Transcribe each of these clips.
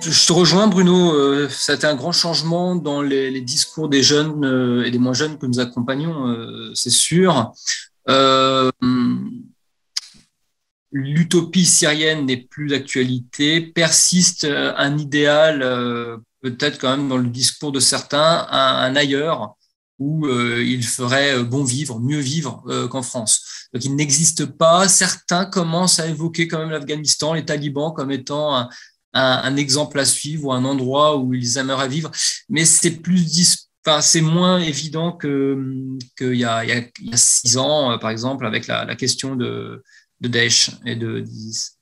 Je te rejoins, Bruno. Ça a été un grand changement dans les discours des jeunes et des moins jeunes que nous accompagnons, c'est sûr. Euh, L'utopie syrienne n'est plus d'actualité. Persiste un idéal, peut-être quand même dans le discours de certains, un ailleurs où il ferait bon vivre, mieux vivre qu'en France. Donc il n'existe pas. Certains commencent à évoquer quand même l'Afghanistan, les talibans comme étant un exemple à suivre ou un endroit où ils aimeraient vivre, mais enfin, c'est moins évident qu'il y a 6 ans, par exemple, avec la question de Daesh et d'ISIS.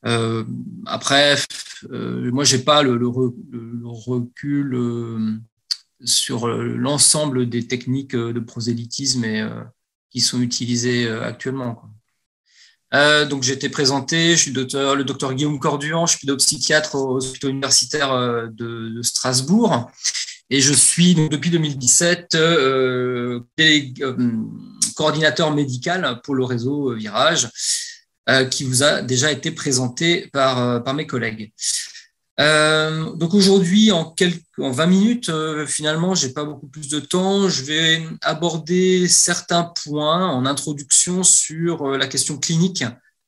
Euh, Après, moi, j'ai pas le recul sur l'ensemble des techniques de prosélytisme qui sont utilisées actuellement, quoi. Donc j'ai été présenté, je suis le docteur Guillaume Corduan, je suis pédopsychiatre au hôpital universitaire de Strasbourg et je suis donc, depuis 2017 coordinateur médical pour le réseau Virage qui vous a déjà été présenté par mes collègues. Donc aujourd'hui, en 20 minutes, finalement, j'ai pas beaucoup plus de temps. Je vais aborder certains points en introduction sur la question clinique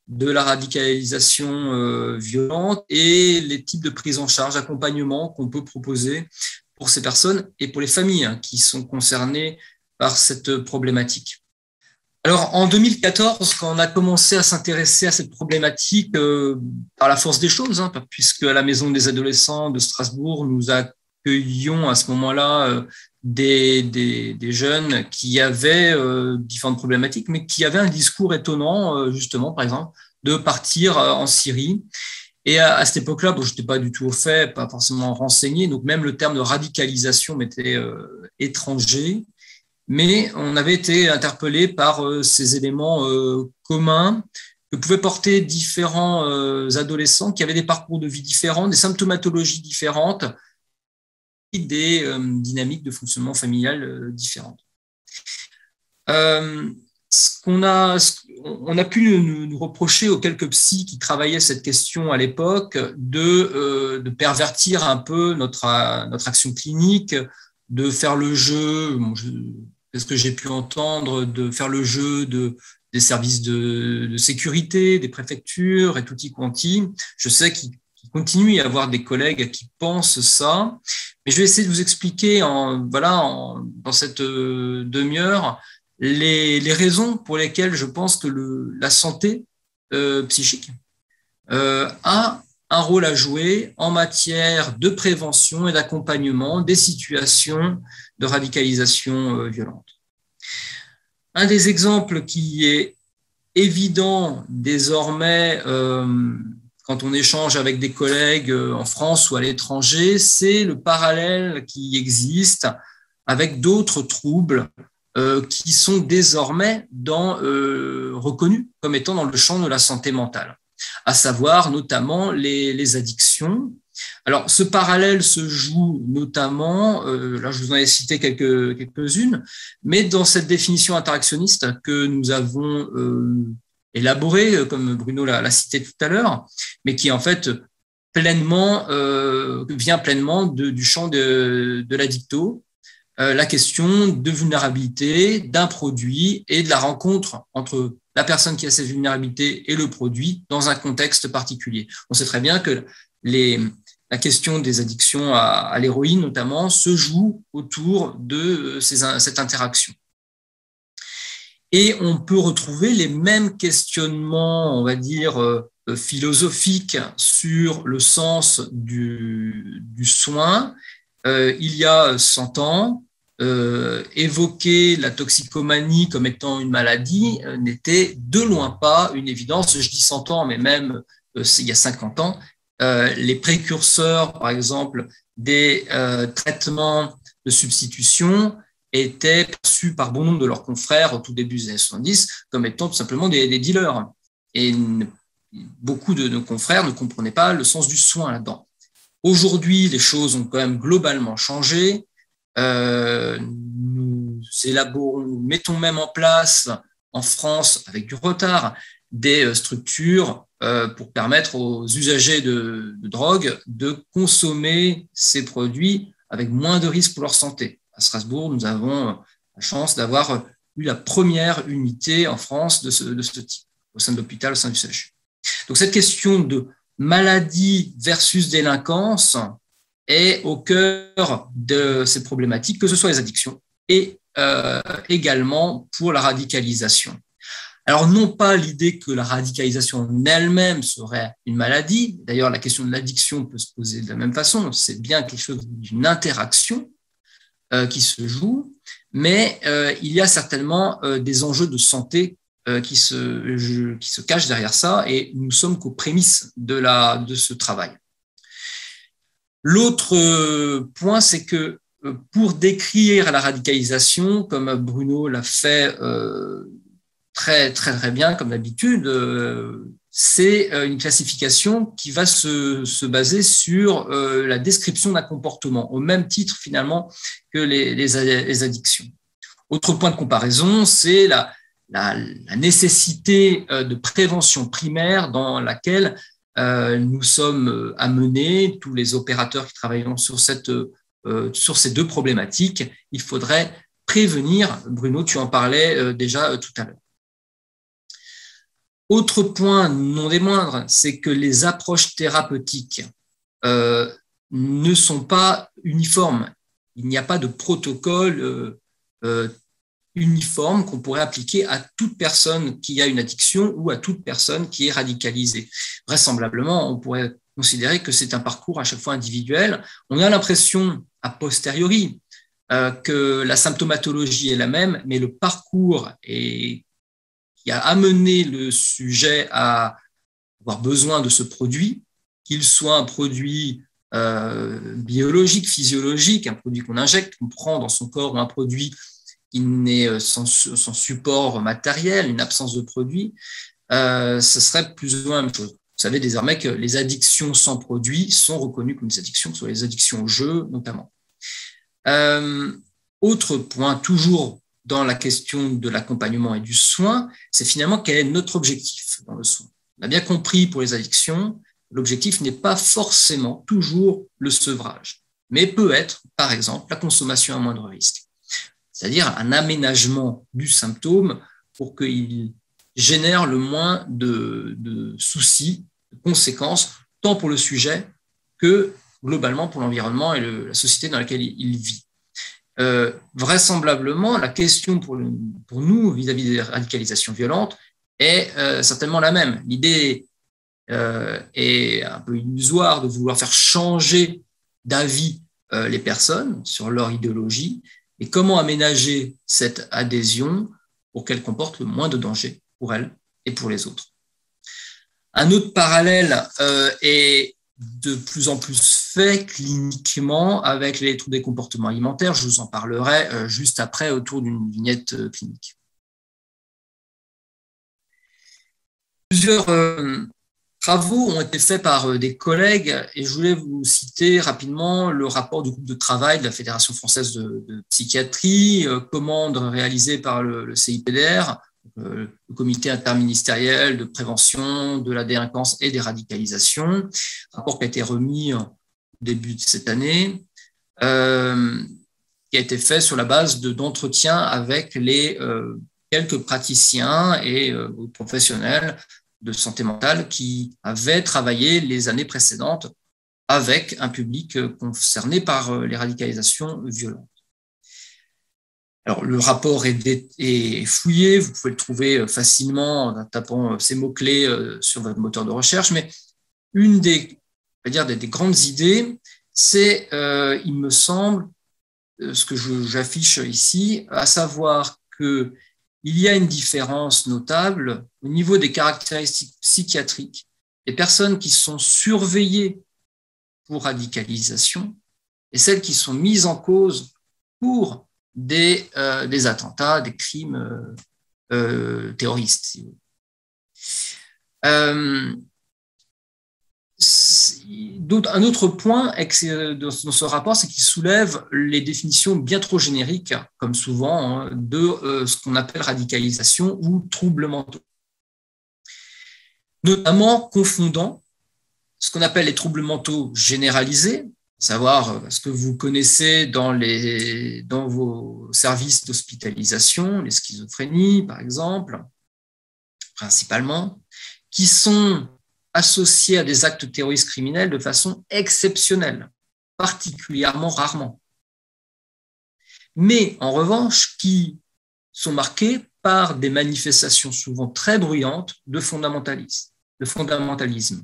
de la radicalisation violente et les types de prise en charge, accompagnement qu'on peut proposer pour ces personnes et pour les familles qui sont concernées par cette problématique. Alors, en 2014, quand on a commencé à s'intéresser à cette problématique par la force des choses, puisque à la Maison des adolescents de Strasbourg, nous accueillions à ce moment-là des jeunes qui avaient différentes problématiques, mais qui avaient un discours étonnant, justement, par exemple, de partir en Syrie. Et à cette époque-là, bon, je n'étais pas du tout au fait, pas forcément renseigné, donc même le terme de radicalisation m'était étranger. Mais on avait été interpellé par ces éléments communs que pouvaient porter différents adolescents qui avaient des parcours de vie différents, des symptomatologies différentes et des dynamiques de fonctionnement familial différentes. On a pu nous reprocher aux quelques psys qui travaillaient cette question à l'époque de pervertir un peu notre action clinique, de faire le jeu, ce que j'ai pu entendre, de faire le jeu des services de sécurité, des préfectures et tutti quanti. Je sais qu'il continue à y avoir des collègues qui pensent ça, mais je vais essayer de vous expliquer dans cette demi-heure les raisons pour lesquelles je pense que la santé psychique a un rôle à jouer en matière de prévention et d'accompagnement des situations de radicalisation violente. Un des exemples qui est évident désormais quand on échange avec des collègues en France ou à l'étranger, c'est le parallèle qui existe avec d'autres troubles qui sont désormais reconnus comme étant dans le champ de la santé mentale, à savoir notamment les addictions. Alors, ce parallèle se joue notamment, là je vous en ai cité quelques-unes, mais dans cette définition interactionniste que nous avons élaborée, comme Bruno l'a cité tout à l'heure, mais qui en fait vient pleinement du champ de l'addicto, la question de vulnérabilité d'un produit et de la rencontre entre la personne qui a cette vulnérabilité et le produit dans un contexte particulier. On sait très bien que la question des addictions à l'héroïne, notamment, se joue autour de cette interaction. Et on peut retrouver les mêmes questionnements, on va dire, philosophiques sur le sens du soin. Il y a 100 ans, évoquer la toxicomanie comme étant une maladie n'était de loin pas une évidence. Je dis 100 ans, mais même il y a 50 ans, les précurseurs, par exemple, des traitements de substitution étaient perçus par bon nombre de leurs confrères au tout début des années 70 comme étant tout simplement des dealers. Et beaucoup de nos confrères ne comprenaient pas le sens du soin là-dedans. Aujourd'hui, les choses ont quand même globalement changé. Nous mettons même en place en France, avec du retard, des structures pour permettre aux usagers de drogue de consommer ces produits avec moins de risques pour leur santé. À Strasbourg, nous avons la chance d'avoir eu la première unité en France de ce type, au sein de l'hôpital, au sein du CHU. Donc cette question de maladie versus délinquance est au cœur de ces problématiques, que ce soit les addictions et également pour la radicalisation. Alors, non pas l'idée que la radicalisation en elle-même serait une maladie. D'ailleurs, la question de l'addiction peut se poser de la même façon. C'est bien quelque chose d'une interaction qui se joue, mais il y a certainement des enjeux de santé qui se cachent derrière ça, et nous sommes qu'aux prémices de ce travail. L'autre point, c'est que pour décrire la radicalisation, comme Bruno l'a fait très, très, très bien, comme d'habitude, c'est une classification qui va se baser sur la description d'un comportement, au même titre finalement que les addictions. Autre point de comparaison, c'est la nécessité de prévention primaire dans laquelle nous sommes amenés, tous les opérateurs qui travaillent sur ces deux problématiques. Il faudrait prévenir. Bruno, tu en parlais déjà tout à l'heure. Autre point non des moindres, c'est que les approches thérapeutiques ne sont pas uniformes. Il n'y a pas de protocole uniforme qu'on pourrait appliquer à toute personne qui a une addiction ou à toute personne qui est radicalisée. Vraisemblablement, on pourrait considérer que c'est un parcours à chaque fois individuel. On a l'impression, a posteriori, que la symptomatologie est la même, mais le parcours qui a amené le sujet à avoir besoin de ce produit, qu'il soit un produit biologique, physiologique, un produit qu'on injecte, qu'on prend dans son corps, ou un produit qui n'est sans support matériel, une absence de produit, ce serait plus ou moins la même chose. Vous savez désormais que les addictions sans produit sont reconnues comme des addictions, que ce soit les addictions au jeu notamment. Autre point, toujours dans la question de l'accompagnement et du soin, c'est finalement quel est notre objectif dans le soin. On a bien compris pour les addictions, l'objectif n'est pas forcément toujours le sevrage, mais peut être, par exemple, la consommation à moindre risque. C'est-à-dire un aménagement du symptôme pour qu'il génère le moins de soucis, de conséquences, tant pour le sujet que globalement pour l'environnement et la société dans laquelle il vit. Vraisemblablement, la question pour nous vis-à-vis des radicalisations violentes est certainement la même. L'idée est un peu illusoire de vouloir faire changer d'avis les personnes sur leur idéologie, et comment aménager cette adhésion pour qu'elle comporte le moins de danger pour elles et pour les autres. Un autre parallèle est de plus en plus fait cliniquement avec les troubles des comportements alimentaires. Je vous en parlerai juste après autour d'une vignette clinique. Plusieurs travaux ont été faits par des collègues et je voulais vous citer rapidement le rapport du groupe de travail de la Fédération française de psychiatrie, commande réalisée par le CIPDR, le comité interministériel de prévention de la délinquance et des radicalisations, rapport qui a été remis au début de cette année, qui a été fait sur la base d'entretiens avec les quelques praticiens et professionnels de santé mentale qui avaient travaillé les années précédentes avec un public concerné par les radicalisations violentes. Alors, le rapport est fouillé, vous pouvez le trouver facilement en tapant ces mots-clés sur votre moteur de recherche, mais une des grandes idées, c'est, il me semble, ce que j'affiche ici, à savoir qu'il y a une différence notable au niveau des caractéristiques psychiatriques des personnes qui sont surveillées pour radicalisation et celles qui sont mises en cause pour des attentats, des crimes terroristes. Si vous voulez. Un autre point dans ce rapport, c'est qu'il soulève les définitions bien trop génériques, comme souvent, de ce qu'on appelle radicalisation ou troubles mentaux. notamment confondant ce qu'on appelle les troubles mentaux généralisés, savoir ce que vous connaissez dans vos services d'hospitalisation, les schizophrénies par exemple, principalement, qui sont associés à des actes terroristes criminels de façon exceptionnelle, particulièrement rarement. Mais en revanche, qui sont marqués par des manifestations souvent très bruyantes de fondamentalisme.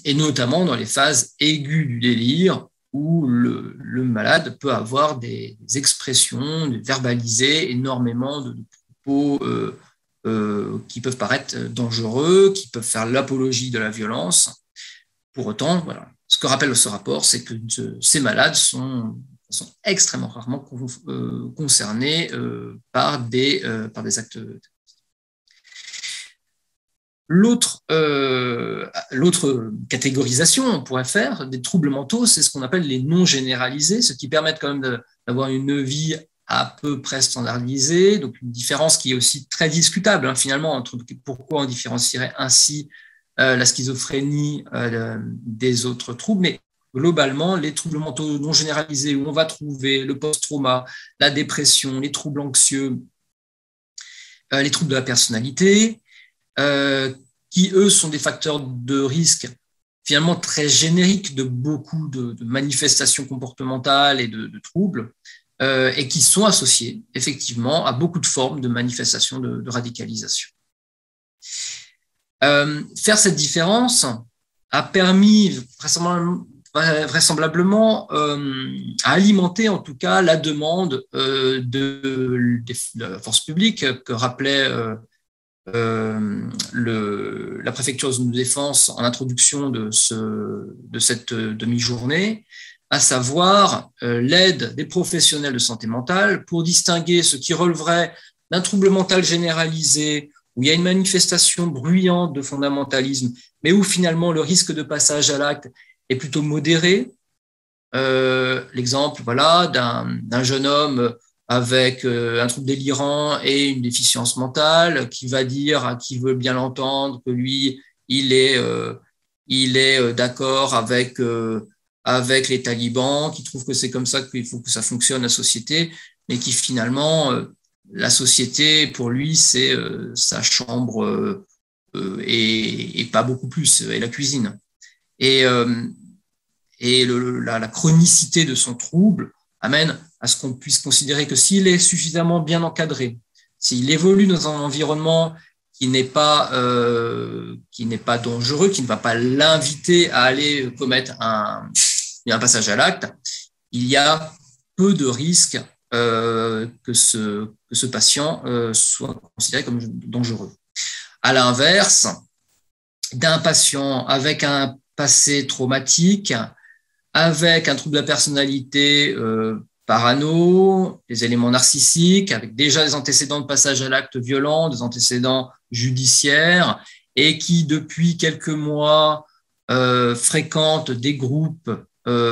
Et notamment dans les phases aiguës du délire où le malade peut avoir des expressions, verbaliser énormément de propos qui peuvent paraître dangereux, qui peuvent faire l'apologie de la violence. Pour autant, voilà, ce que rappelle ce rapport, c'est que ces malades sont extrêmement rarement concernés par des actes. L'autre catégorisation, on pourrait faire, des troubles mentaux, c'est ce qu'on appelle les non généralisés, ce qui permettent quand même d'avoir une vie à peu près standardisée, donc une différence qui est aussi très discutable, hein, finalement, entre pourquoi on différencierait ainsi la schizophrénie des autres troubles, mais globalement, les troubles mentaux non généralisés, où on va trouver le post-trauma, la dépression, les troubles anxieux, les troubles de la personnalité, qui, eux, sont des facteurs de risque finalement très génériques de beaucoup de manifestations comportementales et de troubles, et qui sont associés, effectivement, à beaucoup de formes de manifestations de radicalisation. Faire cette différence a permis vraisemblablement à alimenter en tout cas la demande de la force publique que rappelait la préfecture de défense en introduction de cette demi-journée, à savoir l'aide des professionnels de santé mentale pour distinguer ce qui releverait d'un trouble mental généralisé où il y a une manifestation bruyante de fondamentalisme, mais où finalement le risque de passage à l'acte est plutôt modéré. L'exemple d'un jeune homme avec un trouble délirant et une déficience mentale qui va dire à qui veut bien l'entendre que lui, il est d'accord avec les talibans, qui trouve que c'est comme ça qu'il faut que ça fonctionne la société, mais qui finalement, la société, pour lui, c'est sa chambre et pas beaucoup plus, et la cuisine. Et la chronicité de son trouble amène à ce qu'on puisse considérer que s'il est suffisamment bien encadré, s'il évolue dans un environnement qui n'est pas dangereux, qui ne va pas l'inviter à aller commettre un passage à l'acte, il y a peu de risques que ce patient soit considéré comme dangereux. À l'inverse, d'un patient avec un passé traumatique, avec un trouble de la personnalité parano, des éléments narcissiques, avec déjà des antécédents de passage à l'acte violent, des antécédents judiciaires, et qui, depuis quelques mois, fréquente des groupes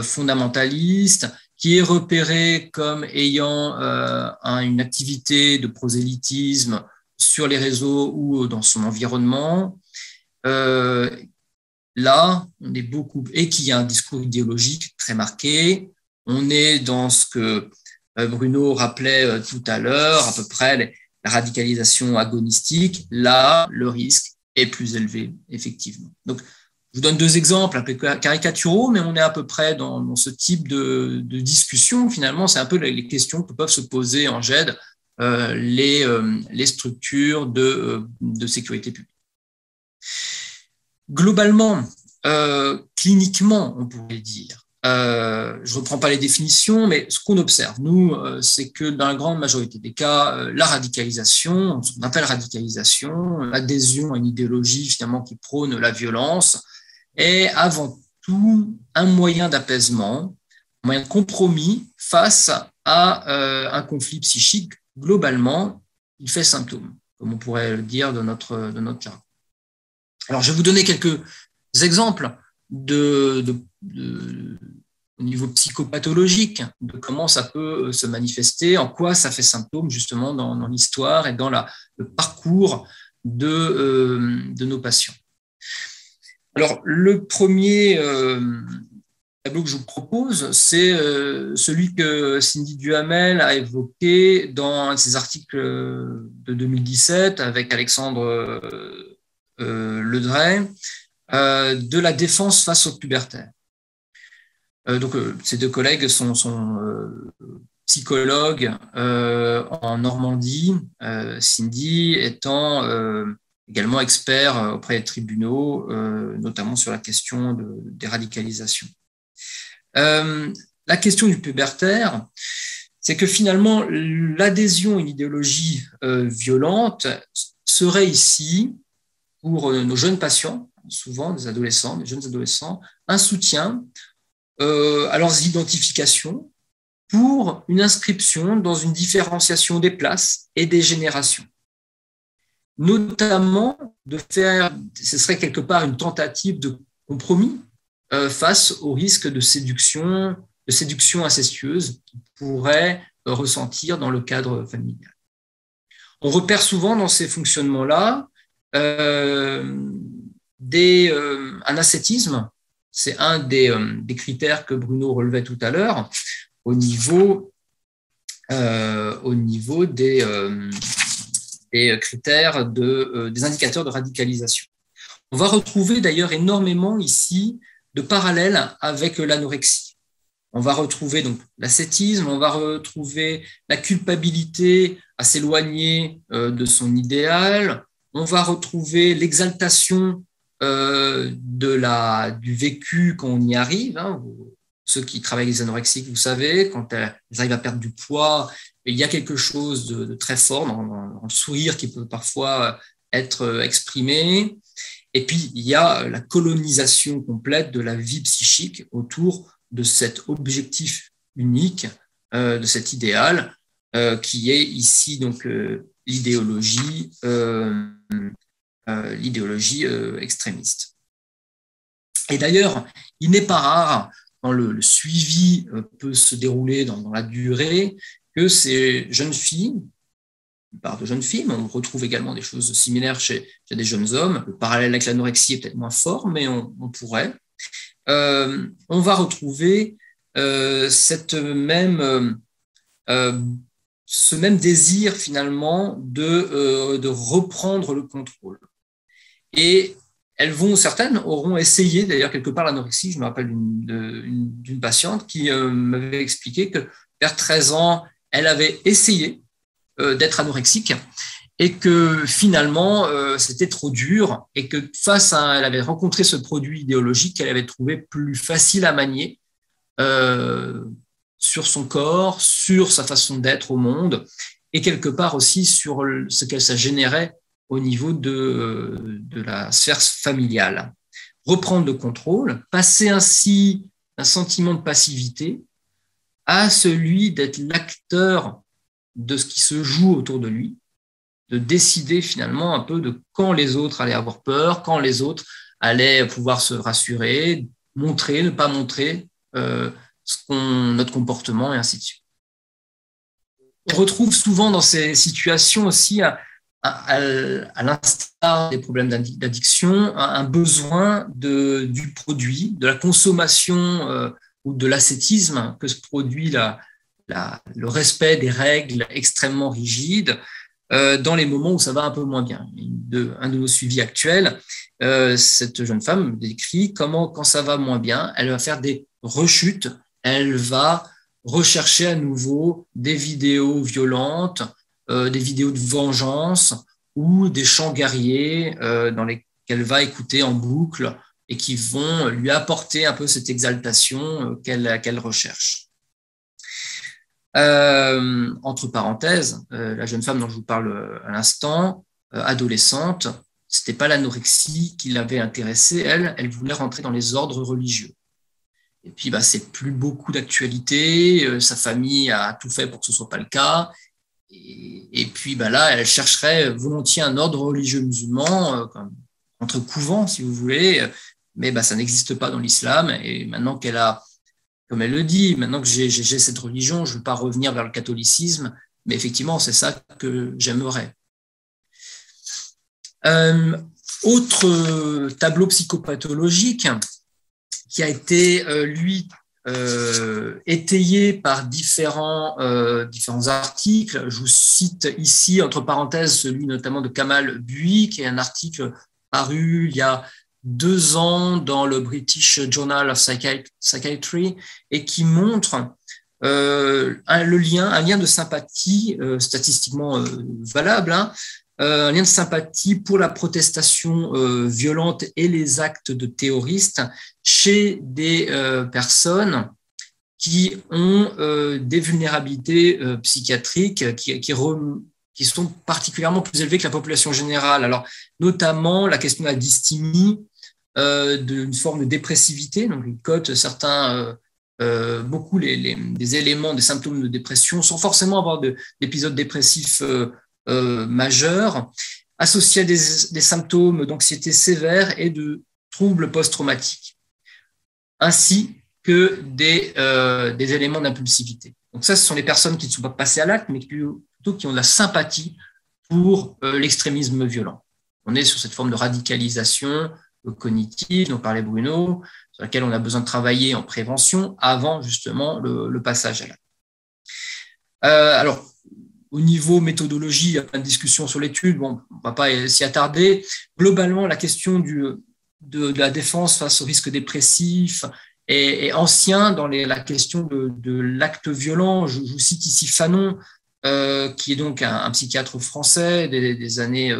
fondamentalistes, qui est repéré comme ayant une activité de prosélytisme sur les réseaux ou dans son environnement. Là, on est beaucoup, et qui a un discours idéologique très marqué. On est dans ce que Bruno rappelait tout à l'heure, à peu près la radicalisation agonistique. Là, le risque est plus élevé, effectivement. Donc, je vous donne deux exemples un peu caricaturaux, mais on est à peu près dans ce type de discussion. Finalement, c'est un peu les questions que peuvent se poser en GED les structures de sécurité publique. Globalement, cliniquement, on pourrait dire, je ne reprends pas les définitions, mais ce qu'on observe, nous, c'est que dans la grande majorité des cas, la radicalisation, ce qu'on appelle radicalisation, l'adhésion à une idéologie finalement qui prône la violence, est avant tout un moyen d'apaisement, un moyen de compromis face à un conflit psychique. Globalement, il fait symptôme, comme on pourrait le dire de notre jargon. Alors, je vais vous donner quelques exemples au niveau psychopathologique, de comment ça peut se manifester, en quoi ça fait symptôme justement dans l'histoire et dans le parcours de nos patients. Alors, le premier tableau que je vous propose, c'est celui que Cindy Duhamel a évoqué dans un de ses articles de 2017 avec Alexandre Ledray, de la défense face aux pubertaires. Donc, ces deux collègues sont psychologues en Normandie, Cindy étant également expert auprès des tribunaux, notamment sur la question des radicalisations. La question du pubertaire, c'est que finalement, l'adhésion à une idéologie violente serait ici, pour nos jeunes patients, souvent des adolescents, des jeunes adolescents, un soutien à leurs identifications pour une inscription dans une différenciation des places et des générations. Notamment de faire, ce serait quelque part une tentative de compromis face au risque de séduction incestueuse qu'ils pourraient ressentir dans le cadre familial. On repère souvent dans ces fonctionnements-là un ascétisme, c'est un des critères que Bruno relevait tout à l'heure, au niveau des critères des indicateurs de radicalisation. On va retrouver d'ailleurs énormément ici de parallèles avec l'anorexie. On va retrouver donc l'ascétisme, on va retrouver la culpabilité à s'éloigner de son idéal, on va retrouver l'exaltation du vécu quand on y arrive. Ceux qui travaillent avec les anorexiques, vous savez, quand elles arrivent à perdre du poids, il y a quelque chose de très fort dans le sourire qui peut parfois être exprimé. Et puis, il y a la colonisation complète de la vie psychique autour de cet objectif unique, de cet idéal, qui est ici donc l'idéologie extrémiste. Et d'ailleurs, il n'est pas rare, quand le suivi peut se dérouler dans la durée, que ces jeunes filles, une part de jeunes filles, mais on retrouve également des choses similaires chez des jeunes hommes. Le parallèle avec l'anorexie est peut-être moins fort, mais on pourrait. On va retrouver ce même désir finalement de reprendre le contrôle. Et certaines auront essayé, d'ailleurs quelque part l'anorexie, je me rappelle d'une patiente qui m'avait expliqué que vers 13 ans, elle avait essayé d'être anorexique et que finalement c'était trop dur et que elle avait rencontré ce produit idéologique qu'elle avait trouvé plus facile à manier sur son corps, sur sa façon d'être au monde et quelque part aussi sur ce qu'elle ça générait au niveau de la sphère familiale. Reprendre le contrôle, passer ainsi d'un sentiment de passivité à celui d'être l'acteur de ce qui se joue autour de lui, de décider finalement un peu de quand les autres allaient avoir peur, quand les autres allaient pouvoir se rassurer, montrer, ne pas montrer notre comportement et ainsi de suite. On retrouve souvent dans ces situations aussi, à l'instar des problèmes d'addiction, un besoin du produit, de la consommation ou de l'ascétisme que se produit le respect des règles extrêmement rigides dans les moments où ça va un peu moins bien. Un de nos suivis actuels, cette jeune femme décrit comment, quand ça va moins bien, elle va faire des rechutes, elle va rechercher à nouveau des vidéos violentes, des vidéos de vengeance ou des chants guerriers dans lesquels elle va écouter en boucle et qui vont lui apporter un peu cette exaltation qu'elle recherche. Entre parenthèses, la jeune femme dont je vous parle à l'instant, adolescente, c'était pas l'anorexie qui l'avait intéressée, elle voulait rentrer dans les ordres religieux. Et puis, c'est plus beaucoup d'actualité, sa famille a tout fait pour que ce soit pas le cas, et puis là, elle chercherait volontiers un ordre religieux musulman, entre couvents, si vous voulez, mais ça n'existe pas dans l'islam, et maintenant qu'elle a, comme elle le dit, maintenant que j'ai cette religion, je ne veux pas revenir vers le catholicisme, mais effectivement, c'est ça que j'aimerais. Autre tableau psychopathologique qui a été, lui, étayé par différents articles. Je vous cite ici, entre parenthèses, celui notamment de Kamal Bui, qui est un article paru il y a 2 ans dans le British Journal of Psychiatry et qui montre un lien de sympathie statistiquement valable, un lien de sympathie pour la protestation violente et les actes de terroristes chez des personnes qui ont des vulnérabilités psychiatriques qui sont particulièrement plus élevées que la population générale. Alors, notamment la question de la dysthymie, d'une forme de dépressivité. Donc, il cote beaucoup des éléments, des symptômes de dépression, sans forcément avoir d'épisodes dépressifs majeurs, associés à des symptômes d'anxiété sévère et de troubles post-traumatiques, ainsi que des éléments d'impulsivité. Donc ça, ce sont les personnes qui ne sont pas passées à l'acte, mais plutôt qui ont de la sympathie pour l'extrémisme violent. On est sur cette forme de radicalisation cognitive dont parlait Bruno, sur laquelle on a besoin de travailler en prévention avant justement le passage à l'acte. Alors, au niveau méthodologie, il y a plein de discussions sur l'étude, bon, on ne va pas s'y attarder. Globalement, la question de la défense face au risque dépressif est ancien dans la question de l'acte violent. Je vous cite ici Fanon, qui est donc un psychiatre français des années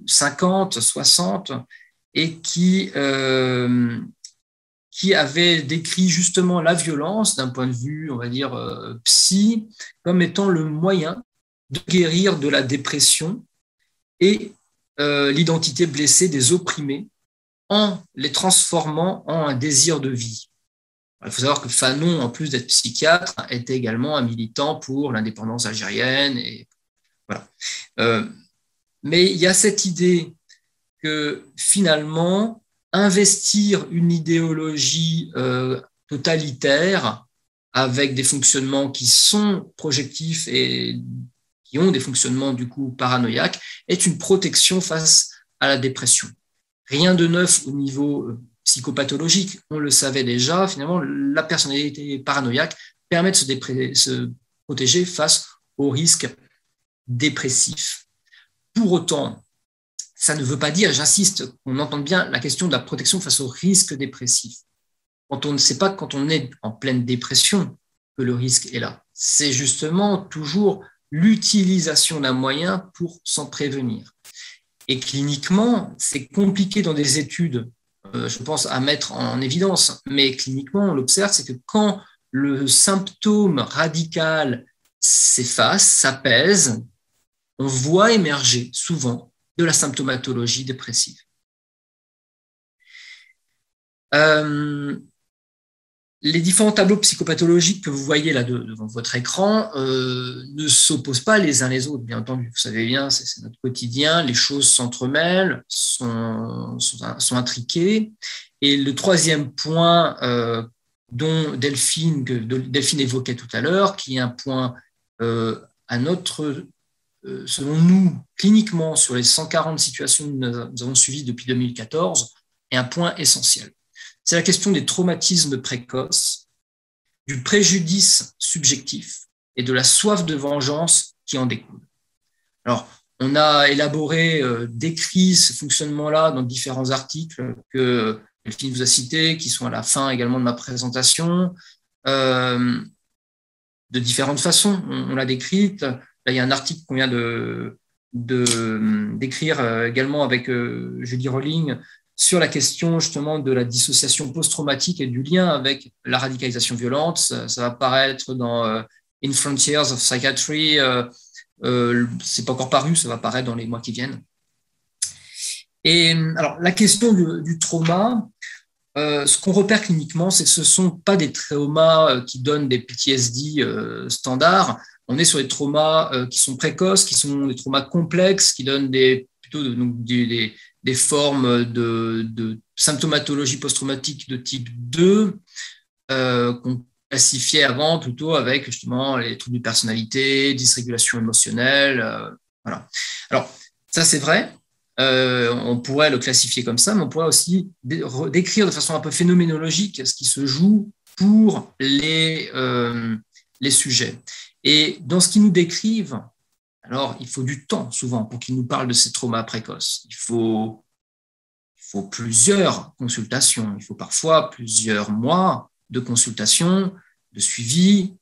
50, 60, et qui avait décrit justement la violence d'un point de vue, on va dire, psy, comme étant le moyen de guérir de la dépression et l'identité blessée des opprimés en les transformant en un désir de vie. Il faut savoir que Fanon, en plus d'être psychiatre, était également un militant pour l'indépendance algérienne. Et voilà. Mais il y a cette idée que finalement, investir une idéologie totalitaire avec des fonctionnements qui sont projectifs et qui ont des fonctionnements du coup paranoïaques est une protection face à la dépression. Rien de neuf au niveau psychopathologique, on le savait déjà, finalement la personnalité paranoïaque permet de se protéger face aux risques dépressifs. Pour autant, ça ne veut pas dire, j'insiste, qu'on entende bien la question de la protection face au risque dépressif. Quand on ne sait pas quand on est en pleine dépression que le risque est là. C'est justement toujours l'utilisation d'un moyen pour s'en prévenir. Et cliniquement, c'est compliqué dans des études, je pense, à mettre en évidence, mais cliniquement, on l'observe, c'est que quand le symptôme radical s'efface, s'apaise, on voit émerger souvent de la symptomatologie dépressive. Les différents tableaux psychopathologiques que vous voyez là devant votre écran ne s'opposent pas les uns les autres, bien entendu. Vous savez bien, c'est notre quotidien, les choses s'entremêlent, sont intriquées. Et le troisième point dont Delphine évoquait tout à l'heure, qui est un point selon nous, cliniquement, sur les 140 situations que nous avons suivies depuis 2014, est un point essentiel. C'est la question des traumatismes précoces, du préjudice subjectif et de la soif de vengeance qui en découle. Alors, on a élaboré, décrit ce fonctionnement-là dans différents articles que Delphine vous a cités, qui sont à la fin également de ma présentation, de différentes façons. On l'a décrite. Là, il y a un article qu'on vient d'écrire également avec Julie Rolling sur la question justement de la dissociation post-traumatique et du lien avec la radicalisation violente. Ça va apparaître dans In Frontiers of Psychiatry. C'est pas encore paru, ça va apparaître dans les mois qui viennent. Et alors, la question du trauma, ce qu'on repère cliniquement, c'est que ce ne sont pas des traumas qui donnent des PTSD standards. On est sur des traumas qui sont précoces, qui sont des traumas complexes, qui donnent plutôt des formes de symptomatologie post-traumatique de type 2, qu'on classifiait avant plutôt avec justement les troubles de personnalité, dysrégulation émotionnelle. Voilà. Alors, Ça, c'est vrai. On pourrait le classifier comme ça, mais on pourrait aussi décrire de façon un peu phénoménologique ce qui se joue pour les sujets. Et dans ce qu'ils nous décrivent, alors il faut du temps souvent pour qu'ils nous parlent de ces traumas précoces. Il faut plusieurs consultations, il faut parfois plusieurs mois de consultations, de suivi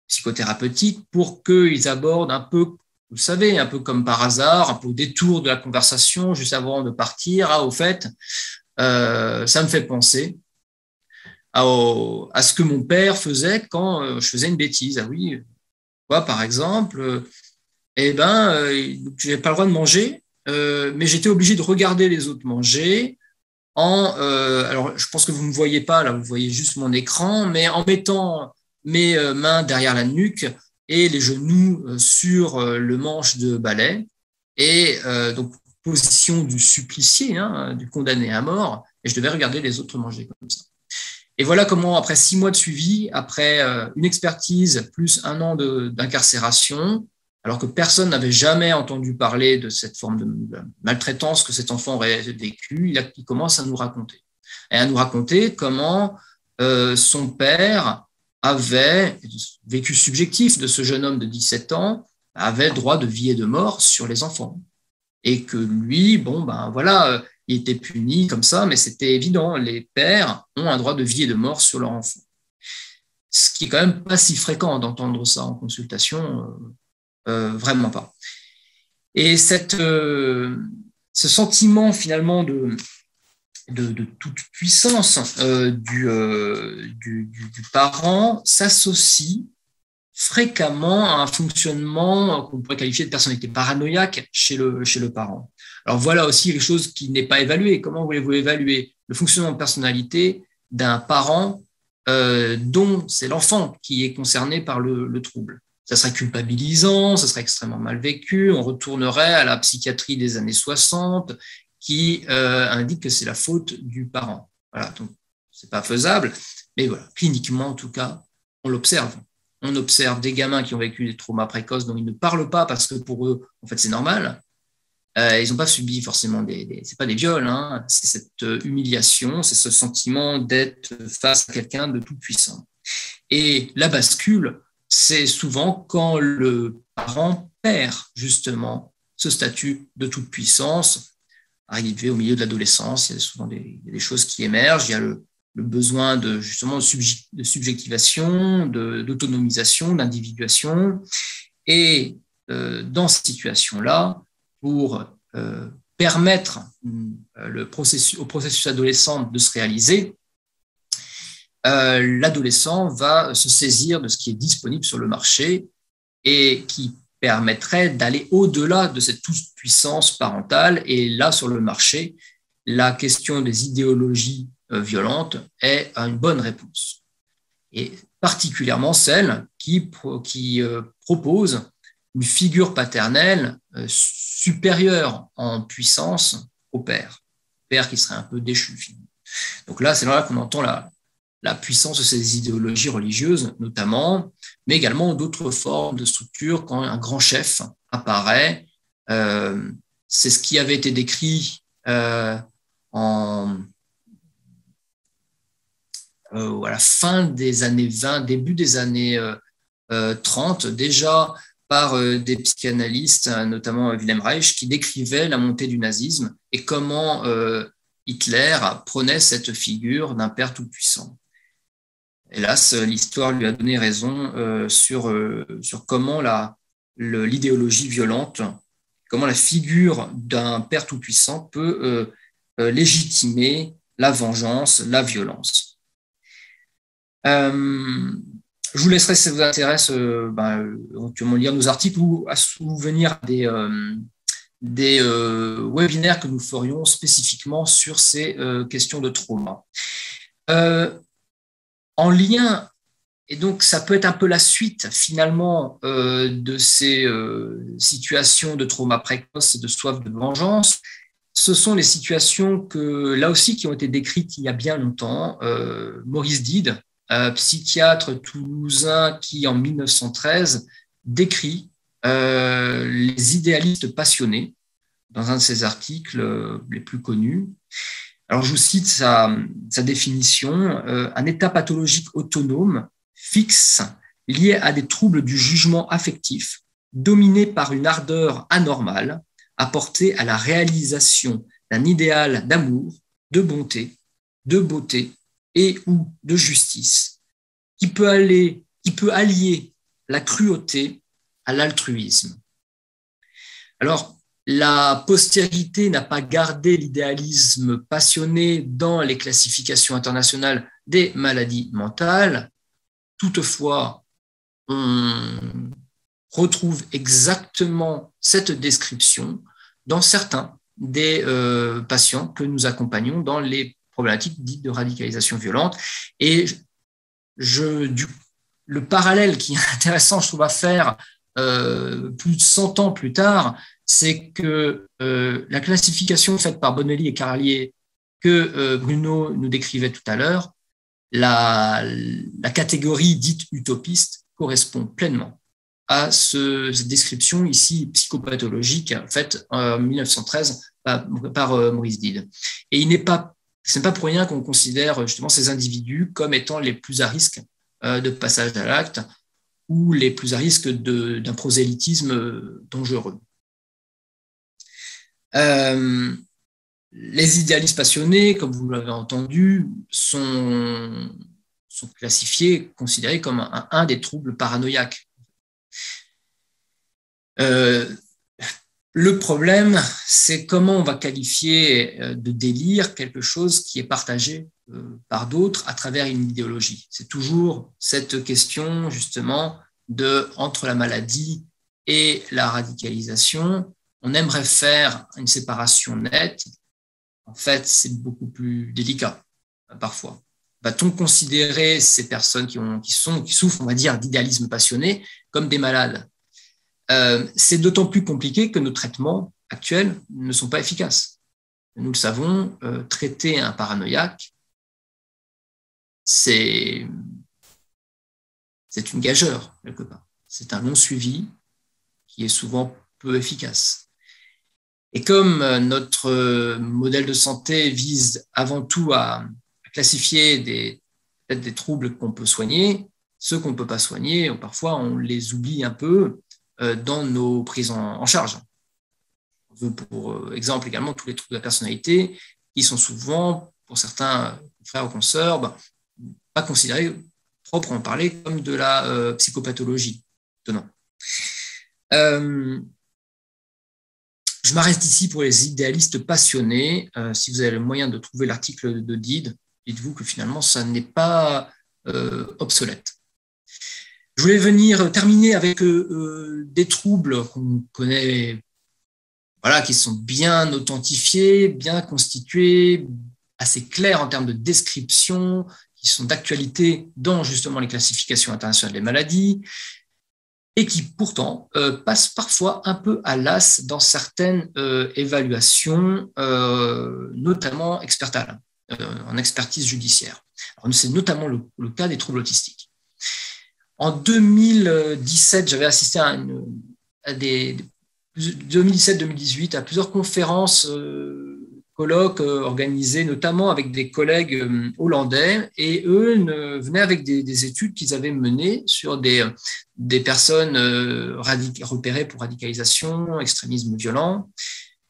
psychothérapeutique pour qu'ils abordent un peu, vous savez, un peu comme par hasard, un peu au détour de la conversation, juste avant de partir, au fait, ça me fait penser à ce que mon père faisait quand je faisais une bêtise. Ah oui, quoi, par exemple, tu n'avais pas le droit de manger, mais j'étais obligé de regarder les autres manger alors je pense que vous ne me voyez pas, là, vous voyez juste mon écran, mais en mettant mes mains derrière la nuque et les genoux sur le manche de balai, et donc position du supplicié, hein, du condamné à mort, et je devais regarder les autres manger comme ça. Et voilà comment, après 6 mois de suivi, après une expertise plus 1 an d'incarcération, alors que personne n'avait jamais entendu parler de cette forme de maltraitance que cet enfant aurait vécu, il commence à nous raconter. Et à nous raconter comment son père avait, vécu subjectif de ce jeune homme de 17 ans, avait droit de vie et de mort sur les enfants. Et que lui, il était puni comme ça, mais c'était évident, les pères ont un droit de vie et de mort sur leur enfant. Ce qui est quand même pas si fréquent d'entendre ça en consultation, vraiment pas. Et ce sentiment finalement de toute puissance du parent s'associe fréquemment à un fonctionnement qu'on pourrait qualifier de personnalité paranoïaque chez le parent. Alors voilà aussi quelque chose qui n'est pas évalué. Comment voulez-vous évaluer le fonctionnement de personnalité d'un parent dont c'est l'enfant qui est concerné par le trouble? Ça serait culpabilisant, ça serait extrêmement mal vécu, on retournerait à la psychiatrie des années 60 qui indique que c'est la faute du parent. Voilà, donc c'est pas faisable, mais voilà, cliniquement en tout cas, on l'observe. On observe des gamins qui ont vécu des traumas précoces dont ils ne parlent pas parce que pour eux, en fait, c'est normal. Ils n'ont pas subi forcément c'est pas des viols, hein, c'est cette humiliation, c'est ce sentiment d'être face à quelqu'un de tout puissant. Et la bascule, c'est souvent quand le parent perd justement ce statut de toute puissance. Arrivé au milieu de l'adolescence, il y a souvent des choses qui émergent. Il y a le besoin de subjectivation, d'autonomisation, d'individuation. Et dans cette situation-là, pour permettre au processus adolescent de se réaliser, l'adolescent va se saisir de ce qui est disponible sur le marché et qui permettrait d'aller au-delà de cette toute-puissance parentale. Et là, sur le marché, la question des idéologies violentes est une bonne réponse. Et particulièrement celle qui propose une figure paternelle supérieure en puissance au père qui serait un peu déchu finalement. Donc là, c'est là qu'on entend la puissance de ces idéologies religieuses, notamment, mais également d'autres formes de structures quand un grand chef apparaît. C'est ce qui avait été décrit à la fin des années 20, début des années 30, déjà par des psychanalystes, notamment Wilhelm Reich, qui décrivaient la montée du nazisme et comment Hitler prenait cette figure d'un père tout-puissant. Hélas, l'histoire lui a donné raison sur comment l'idéologie violente, comment la figure d'un père tout-puissant peut légitimer la vengeance, la violence. Je vous laisserai, si ça vous intéresse, éventuellement lire nos articles ou à souvenir des webinaires que nous ferions spécifiquement sur ces questions de trauma. En lien, et donc ça peut être un peu la suite finalement de ces situations de trauma précoce et de soif de vengeance, ce sont les situations là aussi qui ont été décrites il y a bien longtemps. Maurice Dide, psychiatre toulousain qui en 1913 décrit les idéalistes passionnés. dans un de ses articles les plus connus. Alors, je vous cite sa définition. Un état pathologique autonome, fixe, lié à des troubles du jugement affectif, dominé par une ardeur anormale, apportée à la réalisation d'un idéal d'amour, de bonté, de beauté et ou de justice, qui peut allier la cruauté à l'altruisme. Alors, la postérité n'a pas gardé l'idéalisme passionné dans les classifications internationales des maladies mentales. Toutefois, on retrouve exactement cette description dans certains des patients que nous accompagnons dans les problématiques dites de radicalisation violente. Et le parallèle qui est intéressant, je trouve, à faire plus de 100 ans plus tard, c'est que la classification faite par Bonelli et Carlier que Bruno nous décrivait tout à l'heure, la catégorie dite utopiste correspond pleinement à cette description ici psychopathologique faite en 1913 par Maurice Dide. Et ce n'est pas pour rien qu'on considère justement ces individus comme étant les plus à risque de passage à l'acte ou les plus à risque d'un prosélytisme dangereux. Les idéalistes passionnés, comme vous l'avez entendu, sont classifiés, considérés comme un des troubles paranoïaques. Le problème, c'est comment on va qualifier de délire quelque chose qui est partagé par d'autres à travers une idéologie. C'est toujours cette question, justement, entre la maladie et la radicalisation. On aimerait faire une séparation nette. En fait, c'est beaucoup plus délicat, parfois. Va-t-on considérer ces personnes qui souffrent, on va dire, d'idéalisme passionné comme des malades? C'est d'autant plus compliqué que nos traitements actuels ne sont pas efficaces. Nous le savons, traiter un paranoïaque, c'est une gageure, quelque part. C'est un long suivi qui est souvent peu efficace. Et comme notre modèle de santé vise avant tout à classifier peut-être des troubles qu'on peut soigner, ceux qu'on ne peut pas soigner, parfois on les oublie un peu dans nos prises en charge. On veut pour exemple également tous les troubles de la personnalité qui sont souvent, pour certains frères ou consoeurs, pas considérés, proprement parler, comme de la psychopathologie. Étonnant. Je m'arrête ici pour les idéalistes passionnés. Si vous avez le moyen de trouver l'article de Dide, dites-vous que finalement, ça n'est pas obsolète. Je voulais terminer avec des troubles qu'on connaît, voilà, qui sont bien authentifiés, bien constitués, assez clairs en termes de description, qui sont d'actualité dans justement les classifications internationales des maladies, et qui pourtant passent parfois un peu à l'as dans certaines évaluations, notamment expertales, en expertise judiciaire. C'est notamment le cas des troubles autistiques. En 2017, j'avais assisté à 2017-2018 à plusieurs conférences, colloques organisés notamment avec des collègues hollandais, et eux venaient avec des études qu'ils avaient menées sur des personnes repérées pour radicalisation, extrémisme violent,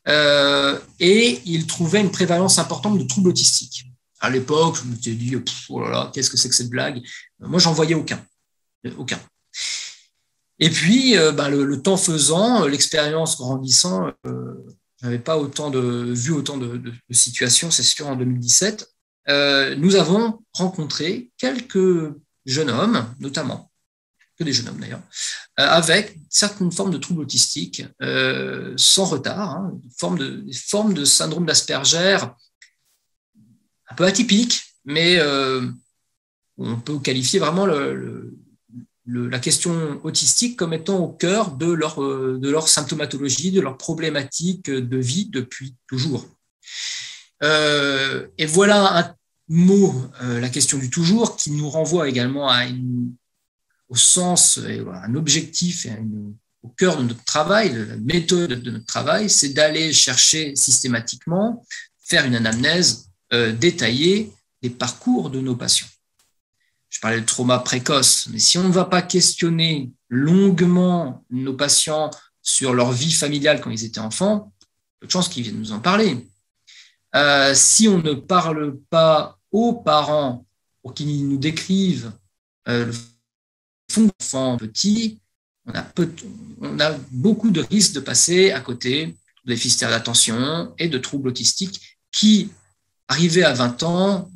et ils trouvaient une prévalence importante de troubles autistiques. À l'époque, je me suis dit, oh là là, qu'est-ce que c'est que cette blague? Moi, j'en voyais aucun. Et puis, le temps faisant, l'expérience grandissant, je n'avais pas vu autant de situations, c'est sûr, en 2017. Nous avons rencontré quelques jeunes hommes, notamment, que des jeunes hommes d'ailleurs, avec certaines formes de troubles autistiques, sans retard, des formes de syndrome d'Asperger un peu atypiques, mais on peut qualifier vraiment la question autistique comme étant au cœur de leur symptomatologie, de leur problématique de vie depuis toujours. Et voilà un mot, la question du toujours, qui nous renvoie également au sens, à un objectif et au au cœur de notre travail, la méthode de notre travail, c'est d'aller chercher systématiquement, faire une anamnèse détaillée des parcours de nos patients. Je parlais de trauma précoce, mais si on ne va pas questionner longuement nos patients sur leur vie familiale quand ils étaient enfants, peu de chances qu'ils viennent nous en parler. Si on ne parle pas aux parents pour qu'ils nous décrivent le fond d'enfant petit, on a beaucoup de risques de passer à côté de déficitaires d'attention et de troubles autistiques qui, arrivés à 20 ans,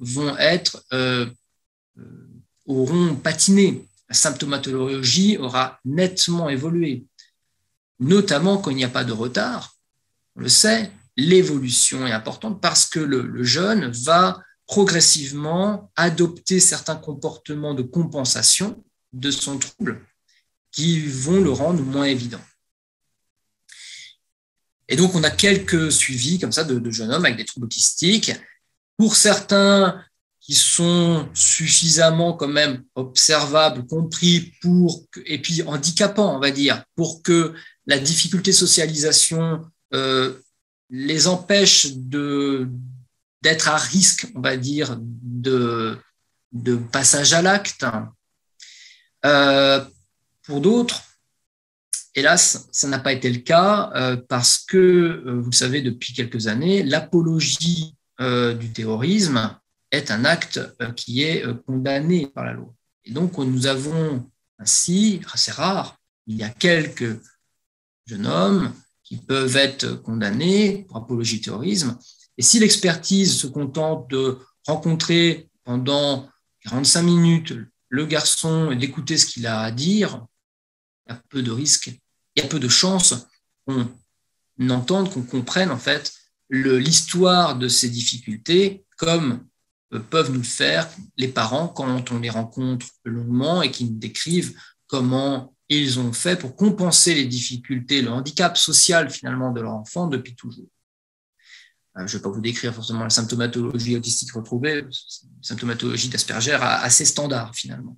auront patiné. La symptomatologie aura nettement évolué, notamment quand il n'y a pas de retard. On le sait, l'évolution est importante parce que le jeune va progressivement adopter certains comportements de compensation de son trouble qui vont le rendre moins évident. Et donc, on a quelques suivis comme ça de jeunes hommes avec des troubles autistiques. Pour certains qui sont suffisamment quand même observables, compris et puis handicapants, on va dire, pour que la difficulté de socialisation les empêche d'être à risque, on va dire, de passage à l'acte. Pour d'autres, hélas, ça n'a pas été le cas parce que, vous le savez, depuis quelques années, l'apologie du terrorisme est un acte qui est condamné par la loi. Et donc, nous avons ainsi, assez rare, il y a quelques jeunes hommes qui peuvent être condamnés pour apologie du terrorisme. Et si l'expertise se contente de rencontrer pendant 45 minutes le garçon et d'écouter ce qu'il a à dire, il y a peu de risques, il y a peu de chances qu'on entende, qu'on comprenne en fait l'histoire de ces difficultés comme peuvent nous le faire les parents quand on les rencontre longuement et qui nous décrivent comment ils ont fait pour compenser les difficultés, le handicap social finalement de leur enfant depuis toujours. Je ne vais pas vous décrire forcément la symptomatologie autistique retrouvée, une symptomatologie d'Asperger assez standard finalement.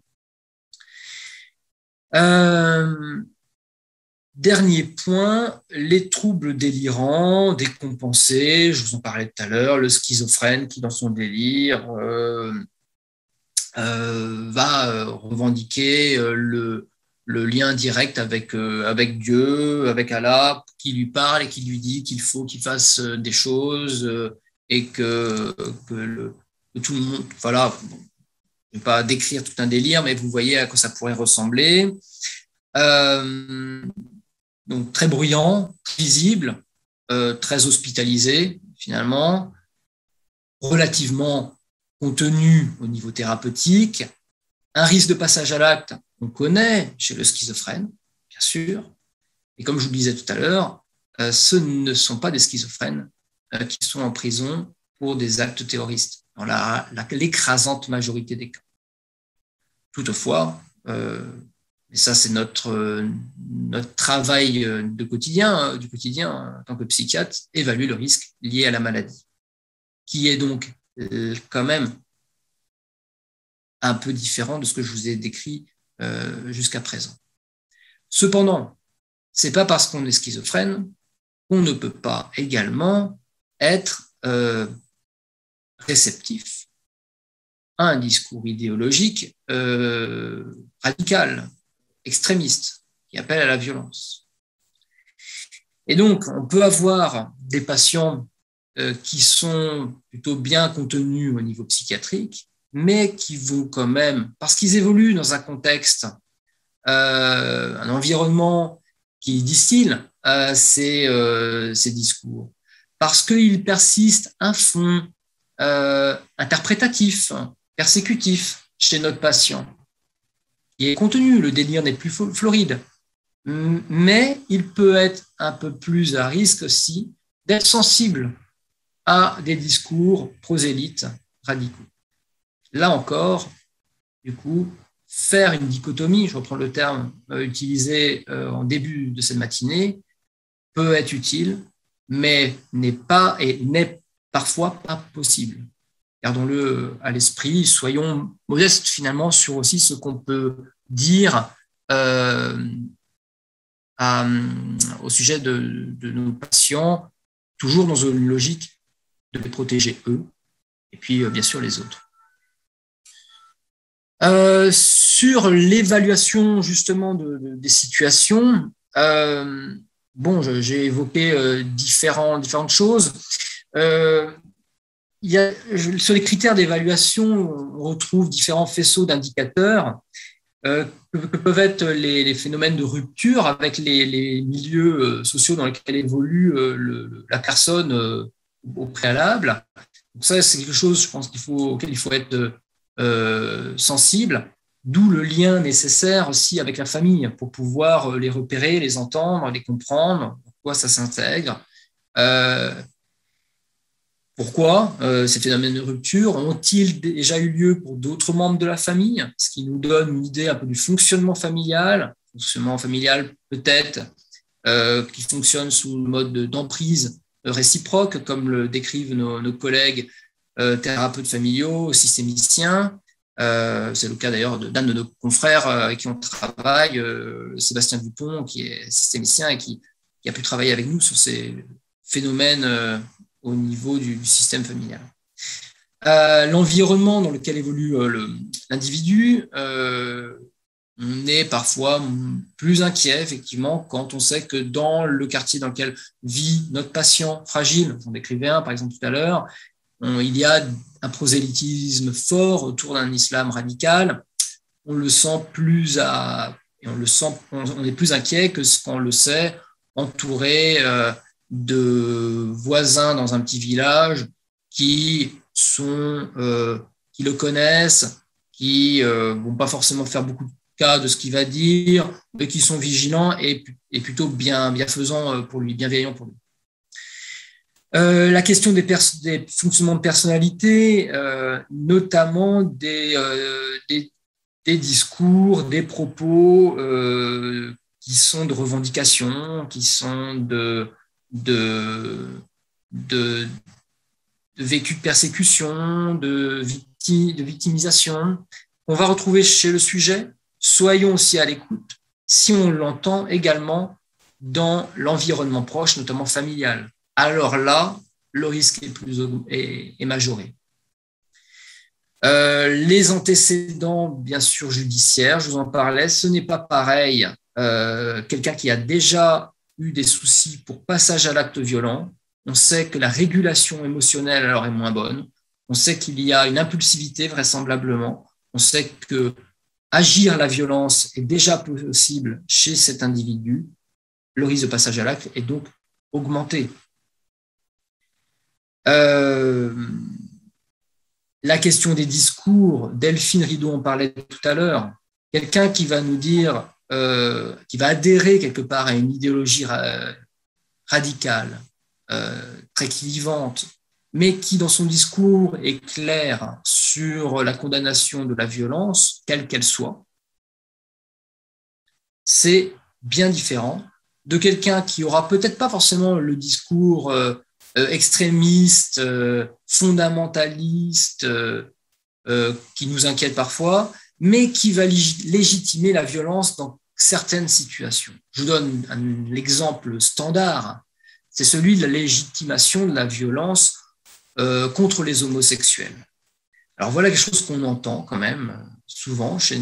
Dernier point, les troubles délirants, décompensés, je vous en parlais tout à l'heure, le schizophrène qui dans son délire va revendiquer le lien direct avec Dieu, avec Allah, qui lui parle et qui lui dit qu'il faut qu'il fasse des choses et que tout le monde, voilà, bon, je ne vais pas décrire tout un délire, mais vous voyez à quoi ça pourrait ressembler. Donc très bruyant, visible, très hospitalisé finalement, relativement contenu au niveau thérapeutique, un risque de passage à l'acte qu'on connaît chez le schizophrène, bien sûr, et comme je vous le disais tout à l'heure, ce ne sont pas des schizophrènes qui sont en prison pour des actes terroristes, dans l'écrasante majorité des cas. Toutefois, et ça c'est notre travail du quotidien en tant que psychiatre, évaluer le risque lié à la maladie, qui est donc quand même un peu différent de ce que je vous ai décrit jusqu'à présent. Cependant, ce n'est pas parce qu'on est schizophrène qu'on ne peut pas également être réceptif à un discours idéologique radical, extrémiste, qui appelle à la violence. Et donc, on peut avoir des patients qui sont plutôt bien contenus au niveau psychiatrique, mais qui vont quand même, parce qu'ils évoluent dans un contexte, un environnement qui distille ces discours, parce qu'il persiste un fond interprétatif, persécutif chez notre patient, qui est contenu, le délire n'est plus floride, mais il peut être un peu plus à risque aussi d'être sensible à des discours prosélytes radicaux. Là encore, du coup, faire une dichotomie, je reprends le terme utilisé en début de cette matinée, peut être utile, mais n'est parfois pas possible. Gardons-le à l'esprit, soyons modestes finalement sur aussi ce qu'on peut dire à au sujet de nos patients, toujours dans une logique de les protéger eux, et puis bien sûr les autres. Sur l'évaluation justement des situations, bon, j'ai évoqué différentes choses. Sur les critères d'évaluation, on retrouve différents faisceaux d'indicateurs que peuvent être les phénomènes de rupture avec les milieux sociaux dans lesquels évolue la personne au préalable. Donc ça, c'est quelque chose, je pense, auquel il faut être sensible, d'où le lien nécessaire aussi avec la famille pour pouvoir les repérer, les entendre, les comprendre, pourquoi ça s'intègre. Pourquoi ces phénomènes de rupture ont-ils déjà eu lieu pour d'autres membres de la famille, ce qui nous donne une idée un peu du fonctionnement familial peut-être qui fonctionne sous le mode d'emprise réciproque, comme le décrivent nos collègues thérapeutes familiaux, systémiciens. C'est le cas d'ailleurs d'un de nos confrères avec qui on travaille, Sébastien Dupont, qui est systémicien et qui a pu travailler avec nous sur ces phénomènes au niveau du système familial. L'environnement dans lequel évolue l'individu, on est parfois plus inquiet, effectivement, quand on sait que dans le quartier dans lequel vit notre patient fragile, on décrivait un, par exemple, tout à l'heure, il y a un prosélytisme fort autour d'un islam radical. On le sent plus on est plus inquiet que ce qu'on le sait entouré de voisins dans un petit village qui le connaissent, qui vont pas forcément faire beaucoup de cas de ce qu'il va dire, mais qui sont vigilants et plutôt bienfaisants pour lui, bienveillants pour lui. La question des fonctionnements de personnalité, notamment des discours, des propos qui sont de revendication, qui sont de vécu de persécution, de victimisation. On va retrouver chez le sujet. Soyons aussi à l'écoute, si on l'entend également dans l'environnement proche, notamment familial. Alors là, le risque est majoré. Les antécédents, bien sûr, judiciaires, je vous en parlais, ce n'est pas pareil. Quelqu'un qui a déjà eu des soucis pour passage à l'acte violent, on sait que la régulation émotionnelle alors est moins bonne, on sait qu'il y a une impulsivité vraisemblablement, on sait que agir la violence est déjà possible chez cet individu, le risque de passage à l'acte est donc augmenté. La question des discours, Delphine Rideau en parlait tout à l'heure, quelqu'un qui va nous dire, qui va adhérer quelque part à une idéologie radicale, très clivante, mais qui dans son discours est clair sur la condamnation de la violence, quelle qu'elle soit, c'est bien différent de quelqu'un qui aura peut-être pas forcément le discours extrémiste, fondamentaliste, qui nous inquiète parfois, mais qui va légitimer la violence dans certaines situations. Je vous donne l'exemple standard, c'est celui de la légitimation de la violence contre les homosexuels. Alors voilà quelque chose qu'on entend quand même souvent chez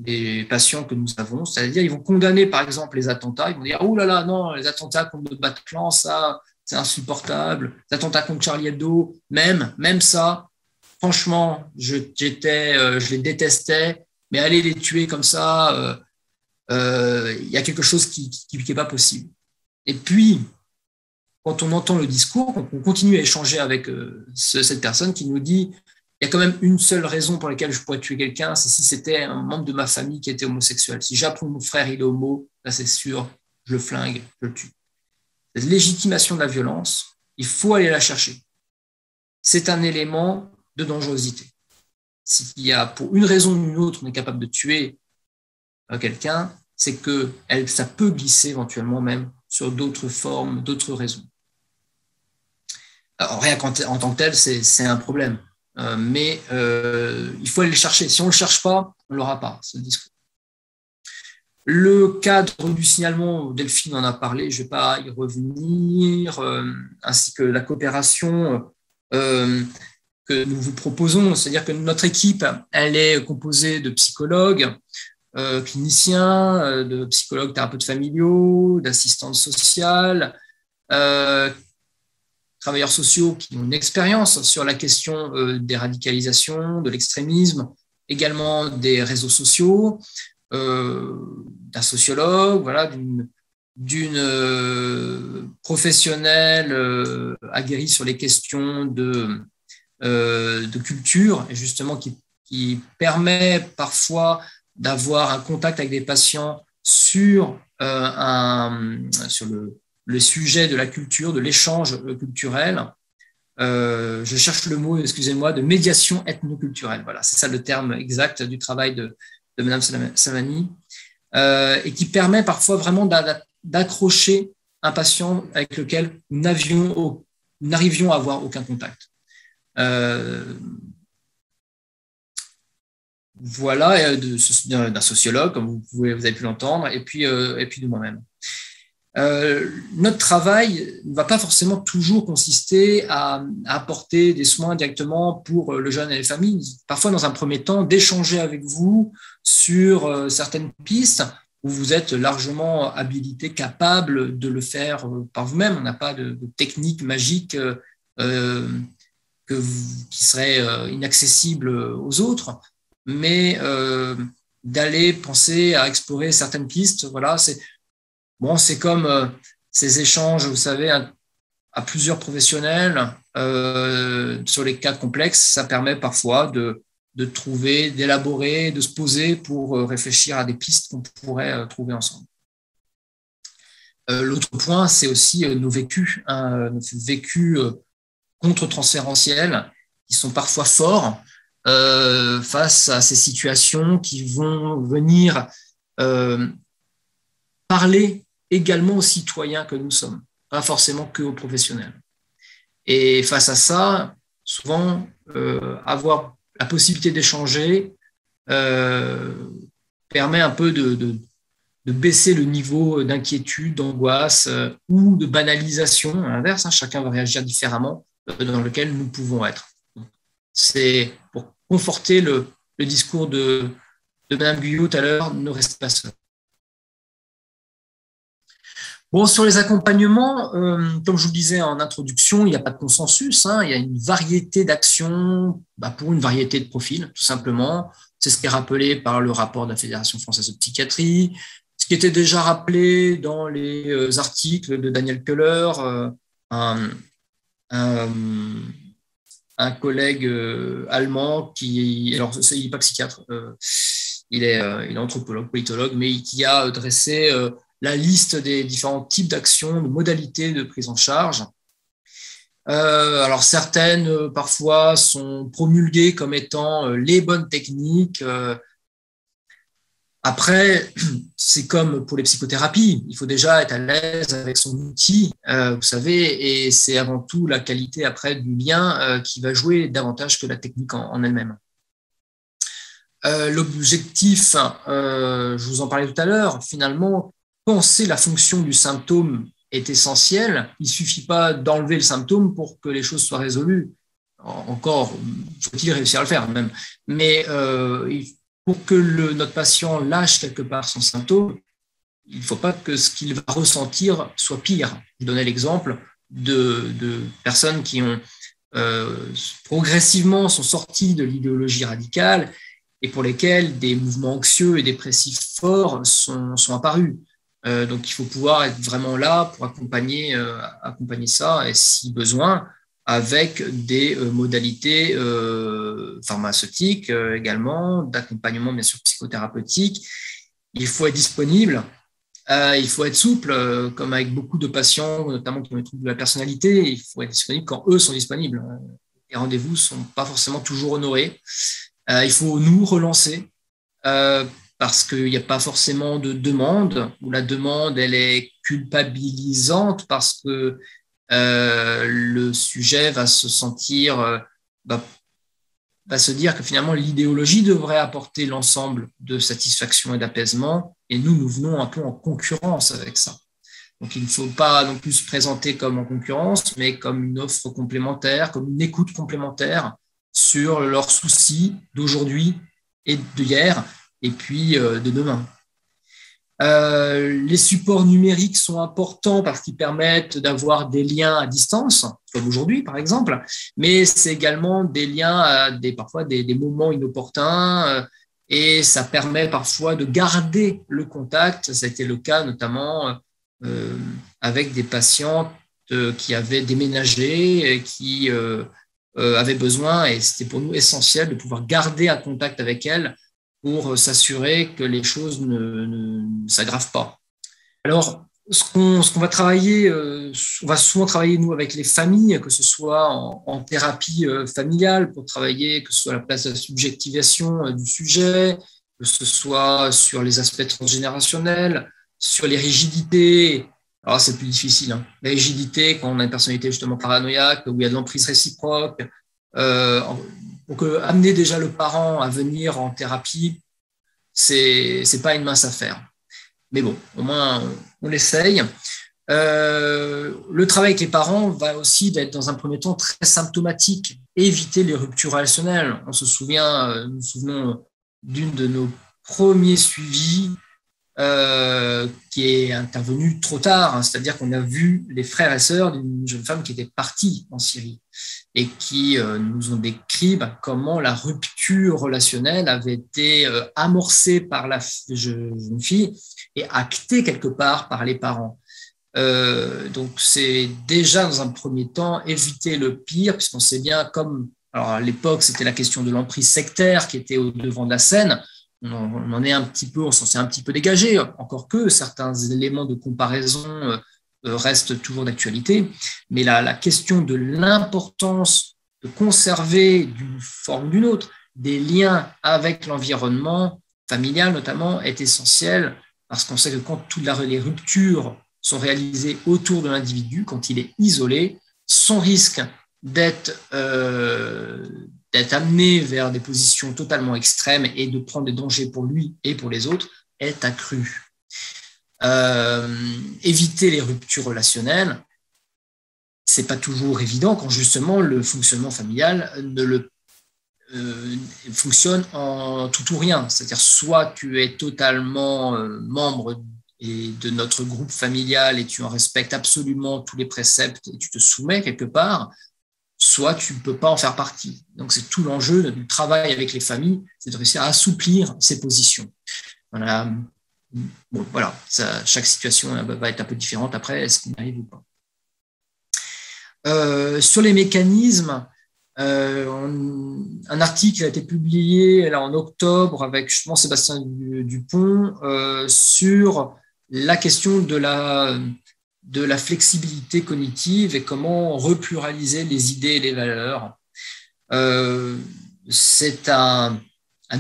les patients que nous avons, c'est-à-dire ils vont condamner par exemple les attentats, ils vont dire « Oh là là, non, les attentats contre le Bataclan, ça, c'est insupportable, les attentats contre Charlie Hebdo, même ça, franchement, je les détestais, mais aller les tuer comme ça, y a quelque chose qui n'est pas possible. » Et puis, quand on entend le discours, on continue à échanger avec cette personne qui nous dit « Il y a quand même une seule raison pour laquelle je pourrais tuer quelqu'un, c'est si c'était un membre de ma famille qui était homosexuel. Si j'apprends mon frère, il est homo, là c'est sûr, je le flingue, je le tue. » Cette légitimation de la violence, il faut aller la chercher. C'est un élément de dangerosité. S'il y a, pour une raison ou une autre, on est capable de tuer quelqu'un, c'est que ça peut glisser éventuellement même sur d'autres formes, d'autres raisons. Alors, rien qu'en tant que tel, c'est un problème. Mais il faut aller le chercher. Si on ne le cherche pas, on ne l'aura pas, ce discours. Le cadre du signalement, Delphine en a parlé, je ne vais pas y revenir, ainsi que la coopération que nous vous proposons, c'est-à-dire que notre équipe, elle est composée de psychologues, cliniciens, de psychologues thérapeutes familiaux, d'assistantes sociales, travailleurs sociaux qui ont une expérience sur la question des radicalisations, de l'extrémisme, également des réseaux sociaux, d'un sociologue, voilà, d'une professionnelle aguerrie sur les questions de culture, et justement qui permet parfois d'avoir un contact avec des patients sur le sujet de la culture, de l'échange culturel. Je cherche le mot, excusez-moi, de médiation ethnoculturelle. Voilà, c'est ça le terme exact du travail de Mme Samani, et qui permet parfois vraiment d'accrocher un patient avec lequel nous n'arrivions à avoir aucun contact. Voilà, d'un sociologue, comme vous avez pu l'entendre, et puis de moi-même. Notre travail ne va pas forcément toujours consister à apporter des soins directement pour le jeune et les familles. Parfois, dans un premier temps, d'échanger avec vous sur certaines pistes où vous êtes largement habilité, capable de le faire par vous-même. On n'a pas de technique magique qui serait inaccessible aux autres, mais d'aller penser à explorer certaines pistes. Voilà, c'est comme ces échanges, vous savez, à plusieurs professionnels sur les cas complexes. Ça permet parfois de trouver, d'élaborer, de se poser pour réfléchir à des pistes qu'on pourrait trouver ensemble. L'autre point, c'est aussi nos vécus contre-transférentiels qui sont parfois forts face à ces situations qui vont venir parler également aux citoyens que nous sommes, pas forcément que aux professionnels. Et face à ça, souvent, avoir la possibilité d'échanger permet un peu de baisser le niveau d'inquiétude, d'angoisse ou de banalisation, à l'inverse, chacun va réagir différemment, dans lequel nous pouvons être. C'est pour conforter le discours de Mme Guyot tout à l'heure, ne restez pas seul. Bon, sur les accompagnements, comme je vous le disais en introduction, il n'y a pas de consensus, il y a une variété d'actions pour une variété de profils, tout simplement. C'est ce qui est rappelé par le rapport de la Fédération française de psychiatrie, ce qui était déjà rappelé dans les articles de Daniel Köhler, un collègue allemand alors il n'est pas psychiatre, il est anthropologue, politologue, mais qui a dressé la liste des différents types d'actions, de modalités de prise en charge. Alors certaines parfois sont promulguées comme étant les bonnes techniques. Après, c'est comme pour les psychothérapies, il faut déjà être à l'aise avec son outil, vous savez, et c'est avant tout la qualité après du lien qui va jouer davantage que la technique en elle-même. L'objectif, je vous en parlais tout à l'heure, finalement, penser la fonction du symptôme est essentiel. Il ne suffit pas d'enlever le symptôme pour que les choses soient résolues. Encore, faut-il réussir à le faire même. Mais pour que notre patient lâche quelque part son symptôme, il ne faut pas que ce qu'il va ressentir soit pire. Je donnais l'exemple de personnes qui ont progressivement sont sorties de l'idéologie radicale et pour lesquelles des mouvements anxieux et dépressifs forts sont apparus. Donc, il faut pouvoir être vraiment là pour accompagner ça, et si besoin, avec des modalités pharmaceutiques également, d'accompagnement bien sûr psychothérapeutique. Il faut être disponible, il faut être souple, comme avec beaucoup de patients, notamment qui ont des troubles de la personnalité, il faut être disponible quand eux sont disponibles. Les rendez-vous ne sont pas forcément toujours honorés. Il faut nous relancer, parce qu'il n'y a pas forcément de demande, ou la demande, elle est culpabilisante parce que le sujet va se sentir va se dire que finalement l'idéologie devrait apporter l'ensemble de satisfaction et d'apaisement, et nous venons un peu en concurrence avec ça. Donc il ne faut pas non plus se présenter comme en concurrence, mais comme une offre complémentaire, comme une écoute complémentaire sur leurs soucis d'aujourd'hui et d'hier, et puis de demain. Les supports numériques sont importants parce qu'ils permettent d'avoir des liens à distance, comme aujourd'hui par exemple, mais c'est également des liens à parfois des moments inopportuns, et ça permet parfois de garder le contact. Ça a été le cas notamment avec des patientes qui avaient déménagé et qui avaient besoin, et c'était pour nous essentiel de pouvoir garder un contact avec elles pour s'assurer que les choses ne s'aggravent pas. Alors, ce qu'on va travailler, on va souvent travailler, nous, avec les familles, que ce soit en thérapie familiale, pour travailler, que ce soit à la place de la subjectivation du sujet, que ce soit sur les aspects transgénérationnels, sur les rigidités. Alors, c'est plus difficile, hein. La rigidité, quand on a une personnalité justement paranoïaque, où il y a de l'emprise réciproque, donc, amener déjà le parent à venir en thérapie, c'est pas une mince affaire. Mais bon, au moins, on l'essaye. Le travail avec les parents va aussi être dans un premier temps très symptomatique, éviter les ruptures relationnelles. On se souvient, nous nous souvenons d'une de nos premiers suivis qui est intervenue trop tard, hein, c'est-à-dire qu'on a vu les frères et sœurs d'une jeune femme qui était partie en Syrie et qui nous ont décrit comment la rupture relationnelle avait été amorcée par la jeune fille et actée quelque part par les parents. Donc c'est déjà dans un premier temps éviter le pire, puisqu'on sait bien, comme alors à l'époque c'était la question de l'emprise sectaire qui était au devant de la scène. On en est un petit peu, on s'en s'est un petit peu dégagé, encore que certains éléments de comparaison restent toujours d'actualité. Mais la question de l'importance de conserver d'une forme ou d'une autre des liens avec l'environnement familial notamment est essentielle, parce qu'on sait que quand toutes les ruptures sont réalisées autour de l'individu, quand il est isolé, son risque d'être amené vers des positions totalement extrêmes et de prendre des dangers pour lui et pour les autres est accru. Éviter les ruptures relationnelles, c'est pas toujours évident quand justement le fonctionnement familial fonctionne en tout ou rien. C'est-à-dire soit tu es totalement membre de notre groupe familial et tu en respectes absolument tous les préceptes et tu te soumets quelque part, soit tu ne peux pas en faire partie. Donc, c'est tout l'enjeu du travail avec les familles, c'est de réussir à assouplir ces positions. Voilà. Bon, voilà, chaque situation va être un peu différente après, est-ce qu'on arrive ou pas. Sur les mécanismes, un article a été publié là, en octobre avec justement Sébastien Dupont sur la question de la flexibilité cognitive et comment repluraliser les idées et les valeurs. C'est un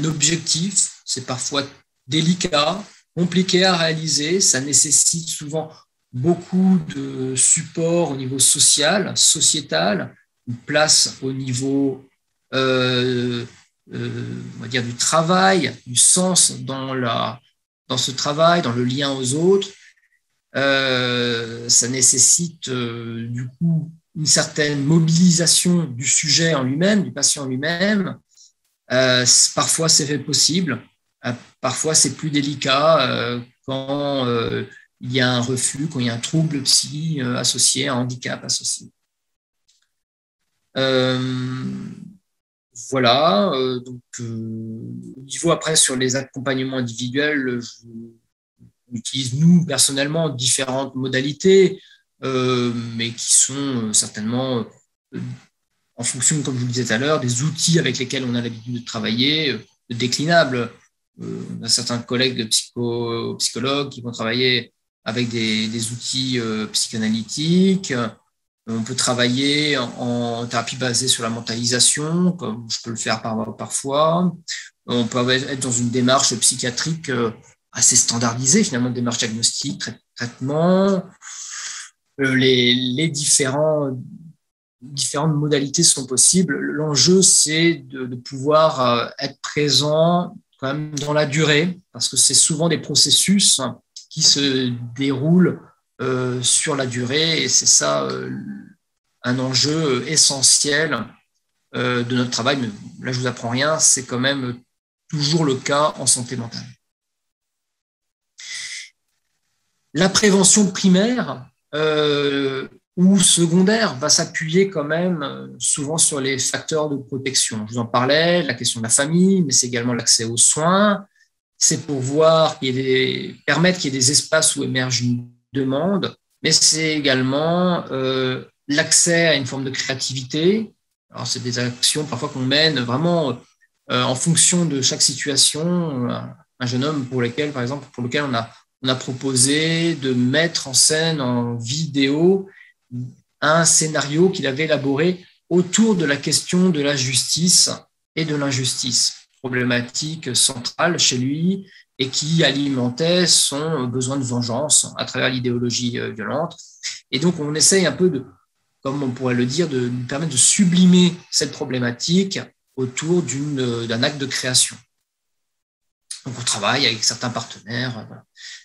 objectif, c'est parfois délicat, compliqué à réaliser, ça nécessite souvent beaucoup de support au niveau social, sociétal, une place au niveau on va dire du travail, du sens dans ce travail, dans le lien aux autres. Ça nécessite du coup une certaine mobilisation du sujet en lui-même, du patient en lui-même. Parfois c'est fait possible, parfois c'est plus délicat quand il y a un refus, quand il y a un trouble psy associé, un handicap associé. Voilà, donc au niveau après sur les accompagnements individuels, on utilise nous personnellement différentes modalités, mais qui sont certainement en fonction, comme je vous le disais tout à l'heure, des outils avec lesquels on a l'habitude de travailler, déclinables. On a certains collègues de psychologues qui vont travailler avec des outils psychanalytiques. On peut travailler en thérapie basée sur la mentalisation, comme je peux le faire parfois. On peut être dans une démarche psychiatrique assez standardisée, finalement, une démarche diagnostique, traitement. Les différents différentes modalités sont possibles. L'enjeu, c'est de pouvoir être présent quand même dans la durée, parce que c'est souvent des processus qui se déroulent sur la durée, et c'est ça un enjeu essentiel de notre travail. Mais là, je ne vous apprends rien, c'est quand même toujours le cas en santé mentale. La prévention primaire ou secondaire va s'appuyer quand même souvent sur les facteurs de protection. Je vous en parlais, la question de la famille, mais c'est également l'accès aux soins. C'est pour permettre qu'il y ait des espaces où émerge une demande, mais c'est également l'accès à une forme de créativité. Alors, c'est des actions parfois qu'on mène vraiment en fonction de chaque situation. Un jeune homme pour lequel on a proposé de mettre en scène en vidéo un scénario qu'il avait élaboré autour de la question de la justice et de l'injustice, problématique centrale chez lui et qui alimentait son besoin de vengeance à travers l'idéologie violente. Et donc, on essaye un peu comme on pourrait le dire, de nous permettre de sublimer cette problématique autour d'un acte de création. Donc, on travaille avec certains partenaires. Voilà.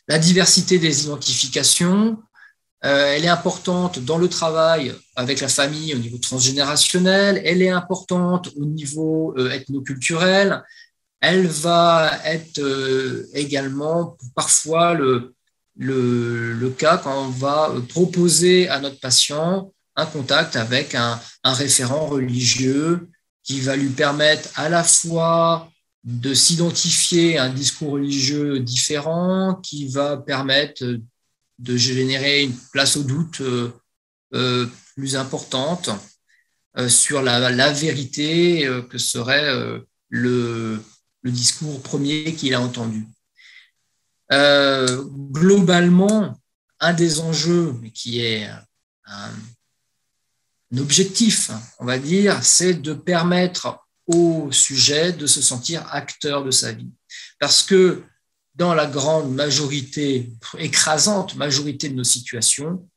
La diversité des identifications, elle est importante dans le travail avec la famille au niveau transgénérationnel, elle est importante au niveau ethnoculturel, elle va être également parfois le cas quand on va proposer à notre patient un contact avec un référent religieux qui va lui permettre à la fois de s'identifier à un discours religieux différent, qui va permettre de générer une place au doute plus importante sur la vérité que serait le discours premier qu'il a entendu. Globalement, un des enjeux, mais qui est un objectif, on va dire, c'est de permettre au sujet de se sentir acteur de sa vie. Parce que dans la grande majorité, écrasante majorité de nos situations,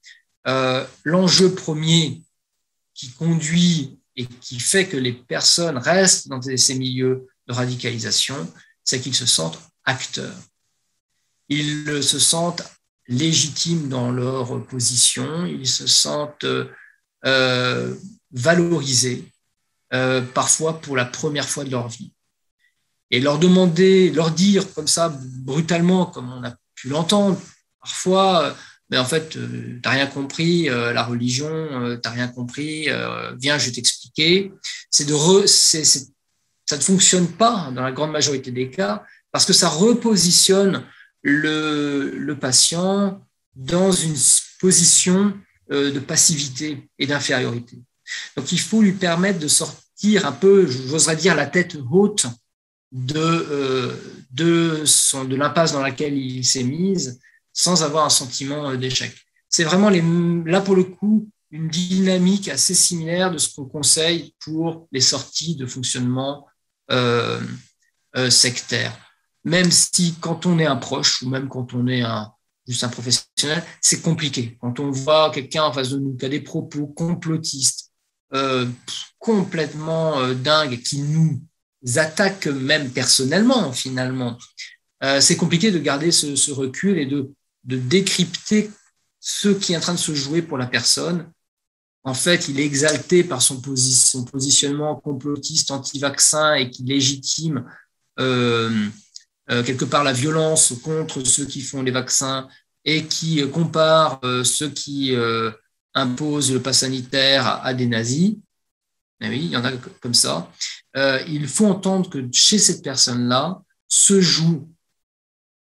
l'enjeu premier qui conduit et qui fait que les personnes restent dans ces milieux de radicalisation, c'est qu'ils se sentent acteurs. Ils se sentent légitimes dans leur position, ils se sentent valorisés, parfois pour la première fois de leur vie. Et leur dire comme ça, brutalement, comme on a pu l'entendre, parfois, mais en fait, tu n'as rien compris, la religion, tu n'as rien compris, viens, je vais t'expliquer. Ça ne fonctionne pas dans la grande majorité des cas, parce que ça repositionne le patient dans une position de passivité et d'infériorité. Donc, il faut lui permettre de sortir un peu, j'oserais dire, la tête haute de l'impasse dans laquelle il s'est mise, sans avoir un sentiment d'échec. C'est vraiment, là pour le coup, une dynamique assez similaire de ce qu'on conseille pour les sorties de fonctionnement sectaire. Même si quand on est un proche, ou même quand on est juste un professionnel, c'est compliqué. Quand on voit quelqu'un en face de nous qui a des propos complotistes, complètement dingues, qui nous attaquent même personnellement, finalement, c'est compliqué de garder ce recul et de décrypter ce qui est en train de se jouer pour la personne. En fait, il est exalté par son positionnement complotiste, anti-vaccin et qui légitime quelque part la violence contre ceux qui font les vaccins et qui compare ceux qui imposent le pass sanitaire à des nazis. Et oui, il y en a comme ça. Il faut entendre que chez cette personne-là se joue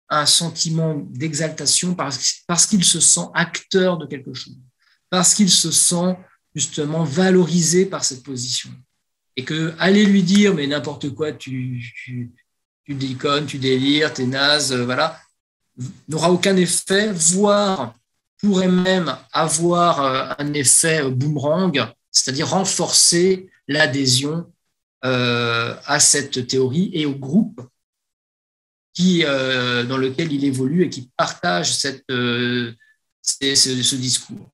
un sentiment d'exaltation parce qu'il se sent acteur de quelque chose, parce qu'il se sent justement valorisé par cette position. Et que aller lui dire, mais n'importe quoi, tu déconnes, tu délires, t'es naze, voilà, n'aura aucun effet, voire pourrait même avoir un effet boomerang, c'est-à-dire renforcer l'adhésion à cette théorie et au groupe dans lequel il évolue et qui partage ce discours.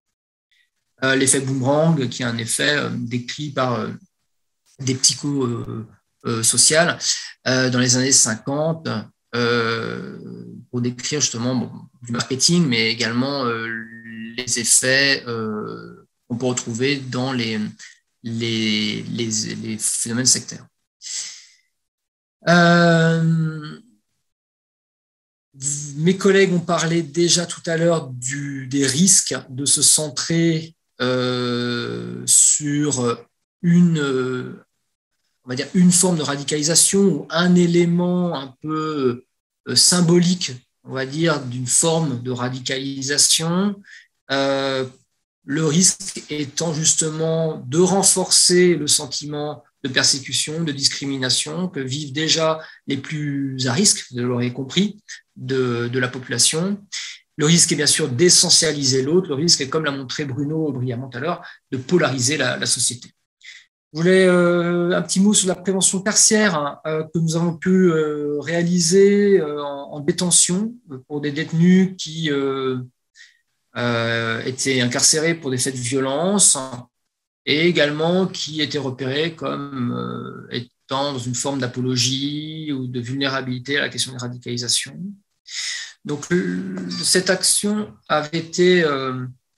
l'effet boomerang, qui est un effet décrit par des psychosociales dans les années 50 pour décrire justement du marketing, mais également les effets qu'on peut retrouver dans les phénomènes sectaires. Mes collègues ont parlé déjà tout à l'heure des risques de se centrer sur on va dire une forme de radicalisation ou un élément un peu symbolique, on va dire, d'une forme de radicalisation. Le risque étant justement de renforcer le sentiment de persécution, de discrimination que vivent déjà les plus à risque, vous l'aurez compris, de la population. Le risque est bien sûr d'essentialiser l'autre. Le risque est, comme l'a montré Bruno brillamment tout à l'heure, de polariser la société. Je voulais un petit mot sur la prévention tertiaire que nous avons pu réaliser en détention pour des détenus qui étaient incarcérés pour des faits de violence et également qui étaient repérés comme étant dans une forme d'apologie ou de vulnérabilité à la question de radicalisation. Donc, cette action avait été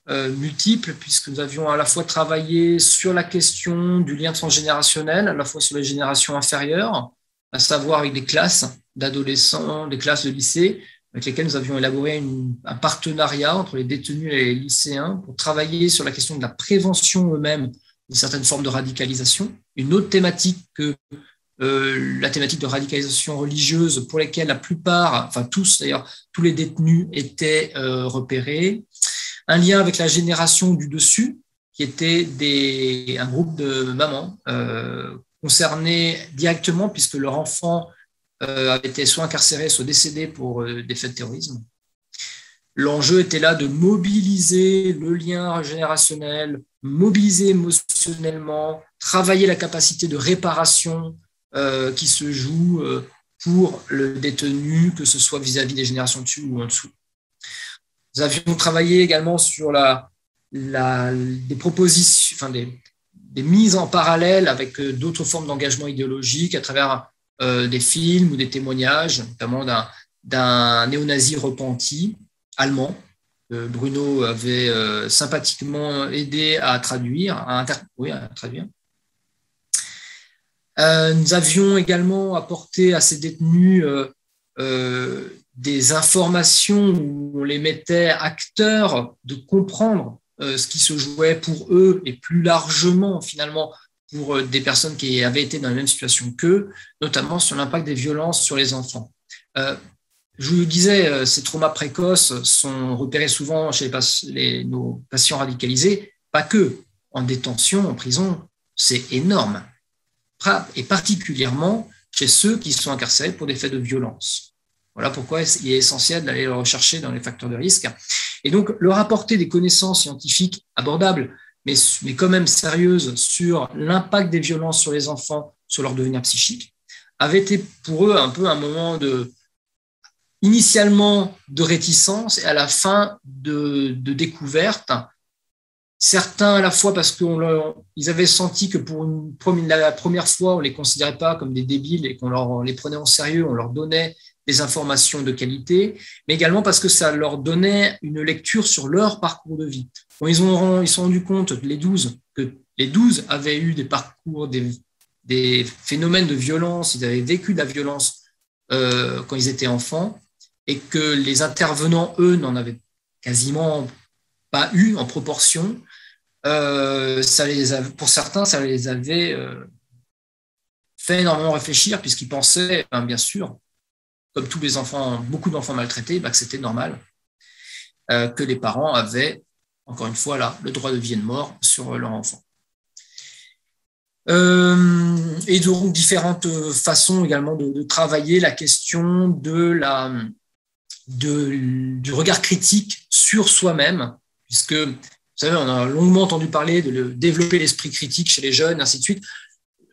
multiples, puisque nous avions à la fois travaillé sur la question du lien transgénérationnel, à la fois sur les générations inférieures, à savoir avec des classes d'adolescents, des classes de lycée, avec lesquelles nous avions élaboré un partenariat entre les détenus et les lycéens pour travailler sur la question de la prévention eux-mêmes de certaines formes de radicalisation. Une autre thématique que la thématique de radicalisation religieuse pour lesquelles la plupart, enfin tous d'ailleurs, tous les détenus étaient repérés. Un lien avec la génération du dessus, qui était un groupe de mamans concernés directement puisque leur enfant avait été soit incarcéré, soit décédé pour des faits de terrorisme. L'enjeu était là de mobiliser le lien générationnel, mobiliser émotionnellement, travailler la capacité de réparation qui se joue pour le détenu, que ce soit vis-à-vis des générations dessus ou en dessous. Nous avions travaillé également sur des propositions, enfin des mises en parallèle avec d'autres formes d'engagement idéologique à travers des films ou des témoignages, notamment d'un néo-nazi repenti allemand. Bruno avait sympathiquement aidé à traduire, Nous avions également apporté à ces détenus des informations où on les mettait acteurs de comprendre ce qui se jouait pour eux et plus largement finalement pour des personnes qui avaient été dans la même situation qu'eux, notamment sur l'impact des violences sur les enfants. Je vous le disais, ces traumas précoces sont repérés souvent chez nos patients radicalisés, pas que en détention, en prison, c'est énorme, et particulièrement chez ceux qui sont incarcérés pour des faits de violence. Voilà pourquoi il est essentiel d'aller le rechercher dans les facteurs de risque. Et donc, leur apporter des connaissances scientifiques abordables, mais quand même sérieuses sur l'impact des violences sur les enfants, sur leur devenir psychique, avait été pour eux un peu un moment initialement de réticence et à la fin de découverte. Certains à la fois parce qu'ils avaient senti que pour la première fois, on ne les considérait pas comme des débiles et qu'on les prenait au sérieux, on leur donnait des informations de qualité, mais également parce que ça leur donnait une lecture sur leur parcours de vie. Bon, ils se sont rendus compte, que les 12 avaient eu des parcours, des phénomènes de violence, ils avaient vécu de la violence quand ils étaient enfants, et que les intervenants, eux, n'en avaient quasiment pas eu en proportion. Pour certains, ça les avait fait énormément réfléchir, puisqu'ils pensaient, bien sûr, comme tous les enfants, beaucoup d'enfants maltraités, que c'était normal, que les parents avaient, encore une fois, là, le droit de vie et de mort sur leur enfant. Et donc, différentes façons également de travailler la question du regard critique sur soi-même, puisque, vous savez, on a longuement entendu parler de développer l'esprit critique chez les jeunes, ainsi de suite.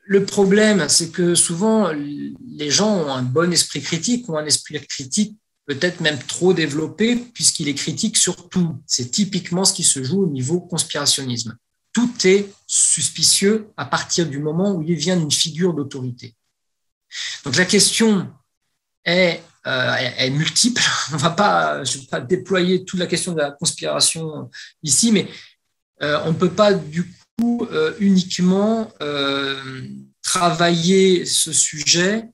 Le problème, c'est que souvent, les gens ont un bon esprit critique ou un esprit critique peut-être même trop développé, puisqu'il est critique sur tout. C'est typiquement ce qui se joue au niveau conspirationnisme. Tout est suspicieux à partir du moment où il vient d'une figure d'autorité. Donc la question est multiple. Je ne vais pas déployer toute la question de la conspiration ici, mais on ne peut pas du coup uniquement travailler ce sujet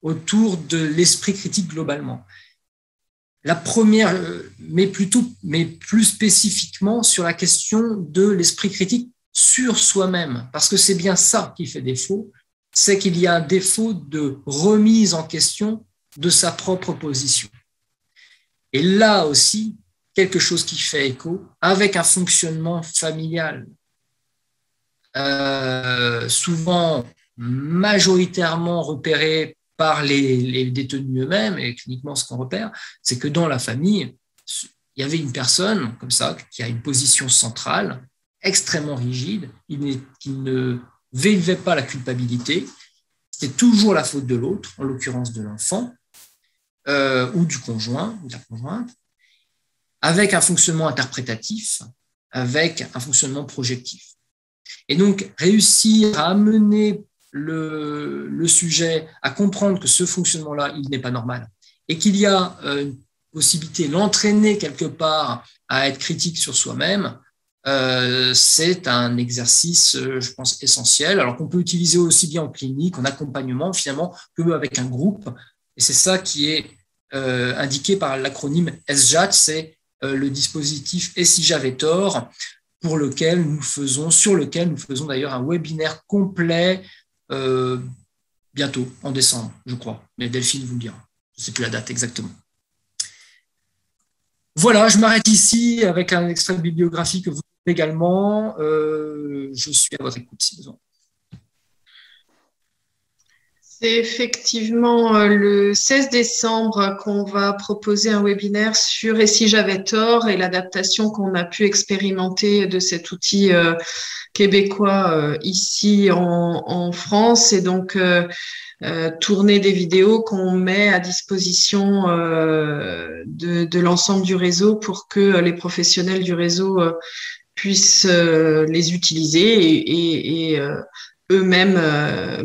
autour de l'esprit critique globalement. La première, mais plus spécifiquement sur la question de l'esprit critique sur soi-même, parce que c'est bien ça qui fait défaut, c'est qu'il y a un défaut de remise en question de sa propre position. Et là aussi, quelque chose qui fait écho avec un fonctionnement familial, souvent majoritairement repéré par les détenus eux-mêmes, et cliniquement ce qu'on repère, c'est que dans la famille, il y avait une personne comme ça qui a une position centrale, extrêmement rigide, qui ne vélevait pas la culpabilité, c'était toujours la faute de l'autre, en l'occurrence de l'enfant, ou du conjoint, ou de la conjointe, avec un fonctionnement interprétatif, avec un fonctionnement projectif. Et donc, réussir à amener le sujet à comprendre que ce fonctionnement-là, il n'est pas normal, et qu'il y a une possibilité de l'entraîner quelque part à être critique sur soi-même, c'est un exercice, je pense, essentiel, alors qu'on peut utiliser aussi bien en clinique, en accompagnement, finalement, qu'avec un groupe. Et c'est ça qui est indiqué par l'acronyme SJAT, c'est le dispositif Et si j'avais tort, sur lequel nous faisons d'ailleurs un webinaire complet bientôt, en décembre, je crois. Mais Delphine vous le dira. Je ne sais plus la date exactement. Voilà, je m'arrête ici avec un extrait de bibliographie que vous avez également. Je suis à votre écoute si besoin. C'est effectivement le 16 décembre qu'on va proposer un webinaire sur Et si j'avais tort et l'adaptation qu'on a pu expérimenter de cet outil québécois ici en France, et donc tourner des vidéos qu'on met à disposition de l'ensemble du réseau pour que les professionnels du réseau puissent les utiliser et eux-mêmes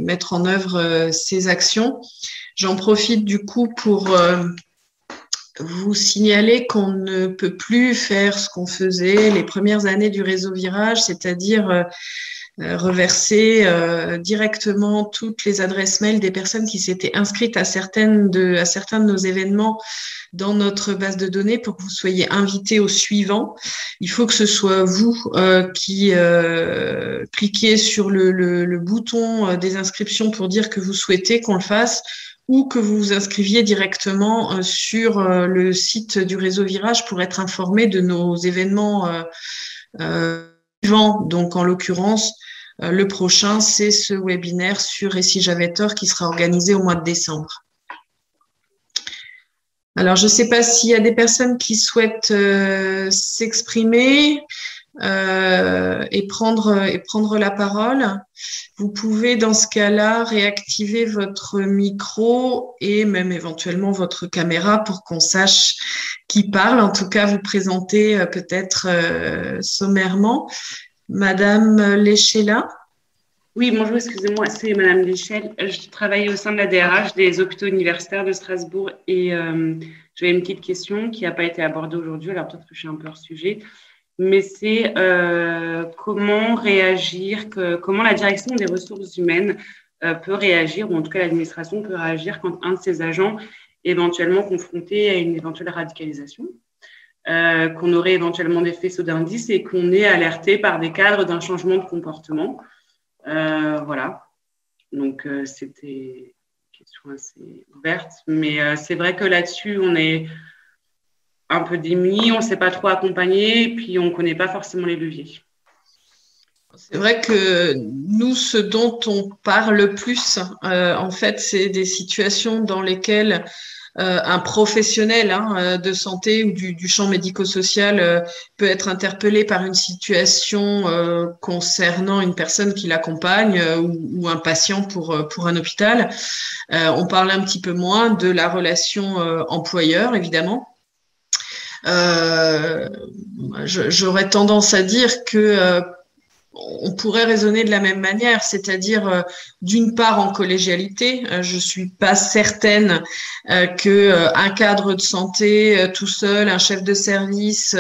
mettre en œuvre ces actions. J'en profite du coup pour vous signaler qu'on ne peut plus faire ce qu'on faisait les premières années du réseau Virage, c'est-à-dire reverser directement toutes les adresses mail des personnes qui s'étaient inscrites à certains de nos événements dans notre base de données pour que vous soyez invités au suivant. Il faut que ce soit vous qui cliquez sur le bouton des inscriptions pour dire que vous souhaitez qu'on le fasse, ou que vous vous inscriviez directement sur le site du réseau Virage pour être informé de nos événements suivants. Donc, en l'occurrence, le prochain, c'est ce webinaire sur Et si j'avais tort qui sera organisé au mois de décembre. Alors, je ne sais pas s'il y a des personnes qui souhaitent s'exprimer et prendre la parole. Vous pouvez, dans ce cas-là, réactiver votre micro et même éventuellement votre caméra pour qu'on sache qui parle. En tout cas, vous présenter peut-être sommairement. Madame Léchela. Oui, bonjour, excusez-moi, c'est Madame Léchelle. Je travaille au sein de la DRH des hôpitaux universitaires de Strasbourg et j'avais une petite question qui n'a pas été abordée aujourd'hui, alors peut-être que je suis un peu hors sujet, mais c'est comment réagir, comment la direction des ressources humaines peut réagir, ou en tout cas l'administration peut réagir quand un de ses agents est éventuellement confronté à une éventuelle radicalisation. Qu'on aurait éventuellement des faisceaux d'indices et qu'on est alerté par des cadres d'un changement de comportement. Voilà. Donc, c'était une question assez ouverte. Mais c'est vrai que là-dessus, on est un peu démunis, on ne sait pas trop accompagner, et puis on ne connaît pas forcément les leviers. C'est vrai que nous, ce dont on parle le plus, en fait, c'est des situations dans lesquelles un professionnel de santé ou du champ médico-social peut être interpellé par une situation concernant une personne qui l'accompagne ou un patient pour un hôpital. On parle un petit peu moins de la relation employeur, évidemment. J'aurais tendance à dire que on pourrait raisonner de la même manière, c'est-à-dire d'une part en collégialité. Je suis pas certaine que un cadre de santé tout seul, un chef de service,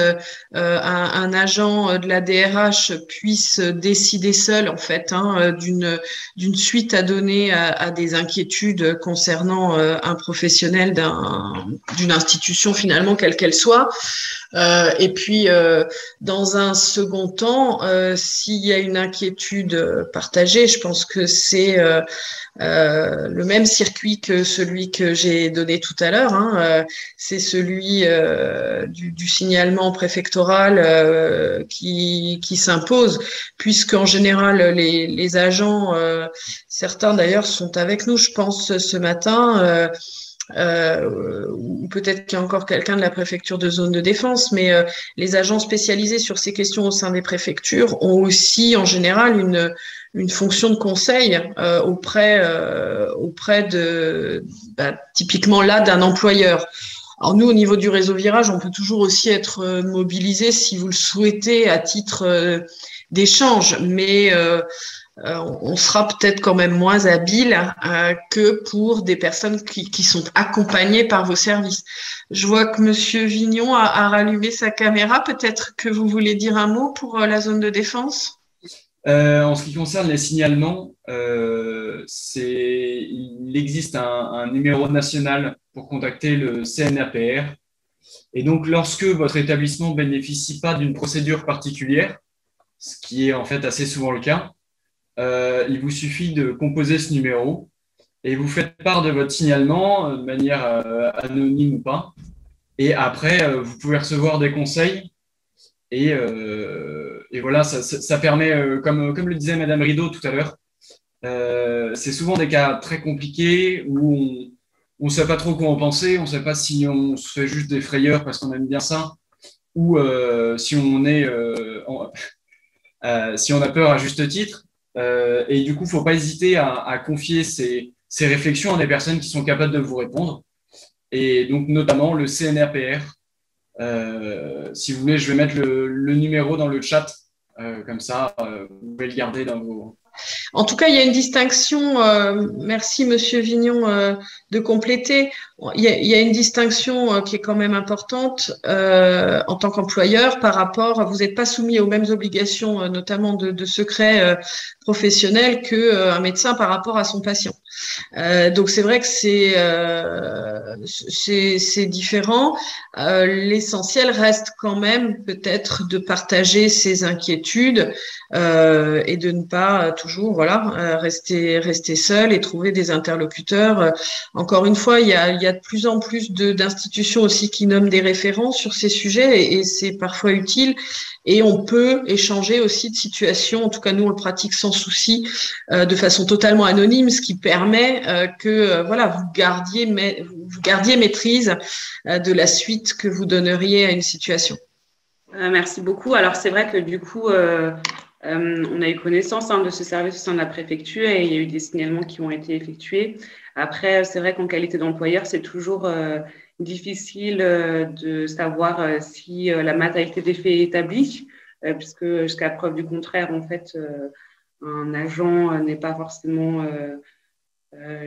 un agent de la DRH puisse décider seul en fait d'une suite à donner à des inquiétudes concernant un professionnel d'une institution finalement quelle qu'elle soit. Et puis, dans un second temps, s'il y a une inquiétude partagée, je pense que c'est le même circuit que celui que j'ai donné tout à l'heure. C'est celui du signalement préfectoral qui s'impose, puisqu'en général, les agents, certains d'ailleurs sont avec nous, je pense, ce matin. Ou peut-être qu'il y a encore quelqu'un de la préfecture de zone de défense, mais les agents spécialisés sur ces questions au sein des préfectures ont aussi en général une fonction de conseil auprès de typiquement là d'un employeur. Alors nous, au niveau du réseau Virage, on peut toujours aussi être mobilisé si vous le souhaitez à titre d'échange, mais on sera peut-être quand même moins habile que pour des personnes qui sont accompagnées par vos services. Je vois que Monsieur Vignon a rallumé sa caméra. Peut-être que vous voulez dire un mot pour la zone de défense ? En ce qui concerne les signalements, il existe un numéro national pour contacter le CNRPR. Et donc, lorsque votre établissement ne bénéficie pas d'une procédure particulière, ce qui est en fait assez souvent le cas, il vous suffit de composer ce numéro et vous faites part de votre signalement de manière anonyme ou pas. Et après, vous pouvez recevoir des conseils. Et voilà, ça permet, comme le disait Madame Rideau tout à l'heure, c'est souvent des cas très compliqués où on ne sait pas trop quoi en penser, on ne sait pas si on se fait juste des frayeurs parce qu'on aime bien ça, ou si on a peur à juste titre. Et du coup, il ne faut pas hésiter à confier ces réflexions à des personnes qui sont capables de vous répondre. Et donc, notamment le CNRPR. Si vous voulez, je vais mettre le numéro dans le chat. Comme ça, vous pouvez le garder dans vos... En tout cas, il y a une distinction, merci Monsieur Vignon de compléter, il y a une distinction qui est quand même importante en tant qu'employeur par rapport, vous n'êtes pas soumis aux mêmes obligations, notamment de secret professionnel qu'un médecin par rapport à son patient. Donc c'est vrai que c'est différent. L'essentiel reste quand même peut-être de partager ses inquiétudes et de ne pas toujours rester seul et trouver des interlocuteurs. Encore une fois, il y a de plus en plus d'institutions aussi qui nomment des référents sur ces sujets et c'est parfois utile. Et on peut échanger aussi de situations, en tout cas nous on le pratique sans souci, de façon totalement anonyme, ce qui permet que vous gardiez maîtrise de la suite que vous donneriez à une situation. Merci beaucoup. Alors c'est vrai que du coup, on a eu connaissance de ce service au sein de la préfecture et il y a eu des signalements qui ont été effectués. Après, c'est vrai qu'en qualité d'employeur, c'est toujours difficile de savoir si la matérialité des faits est établie, puisque jusqu'à preuve du contraire, en fait, un agent n'est pas forcément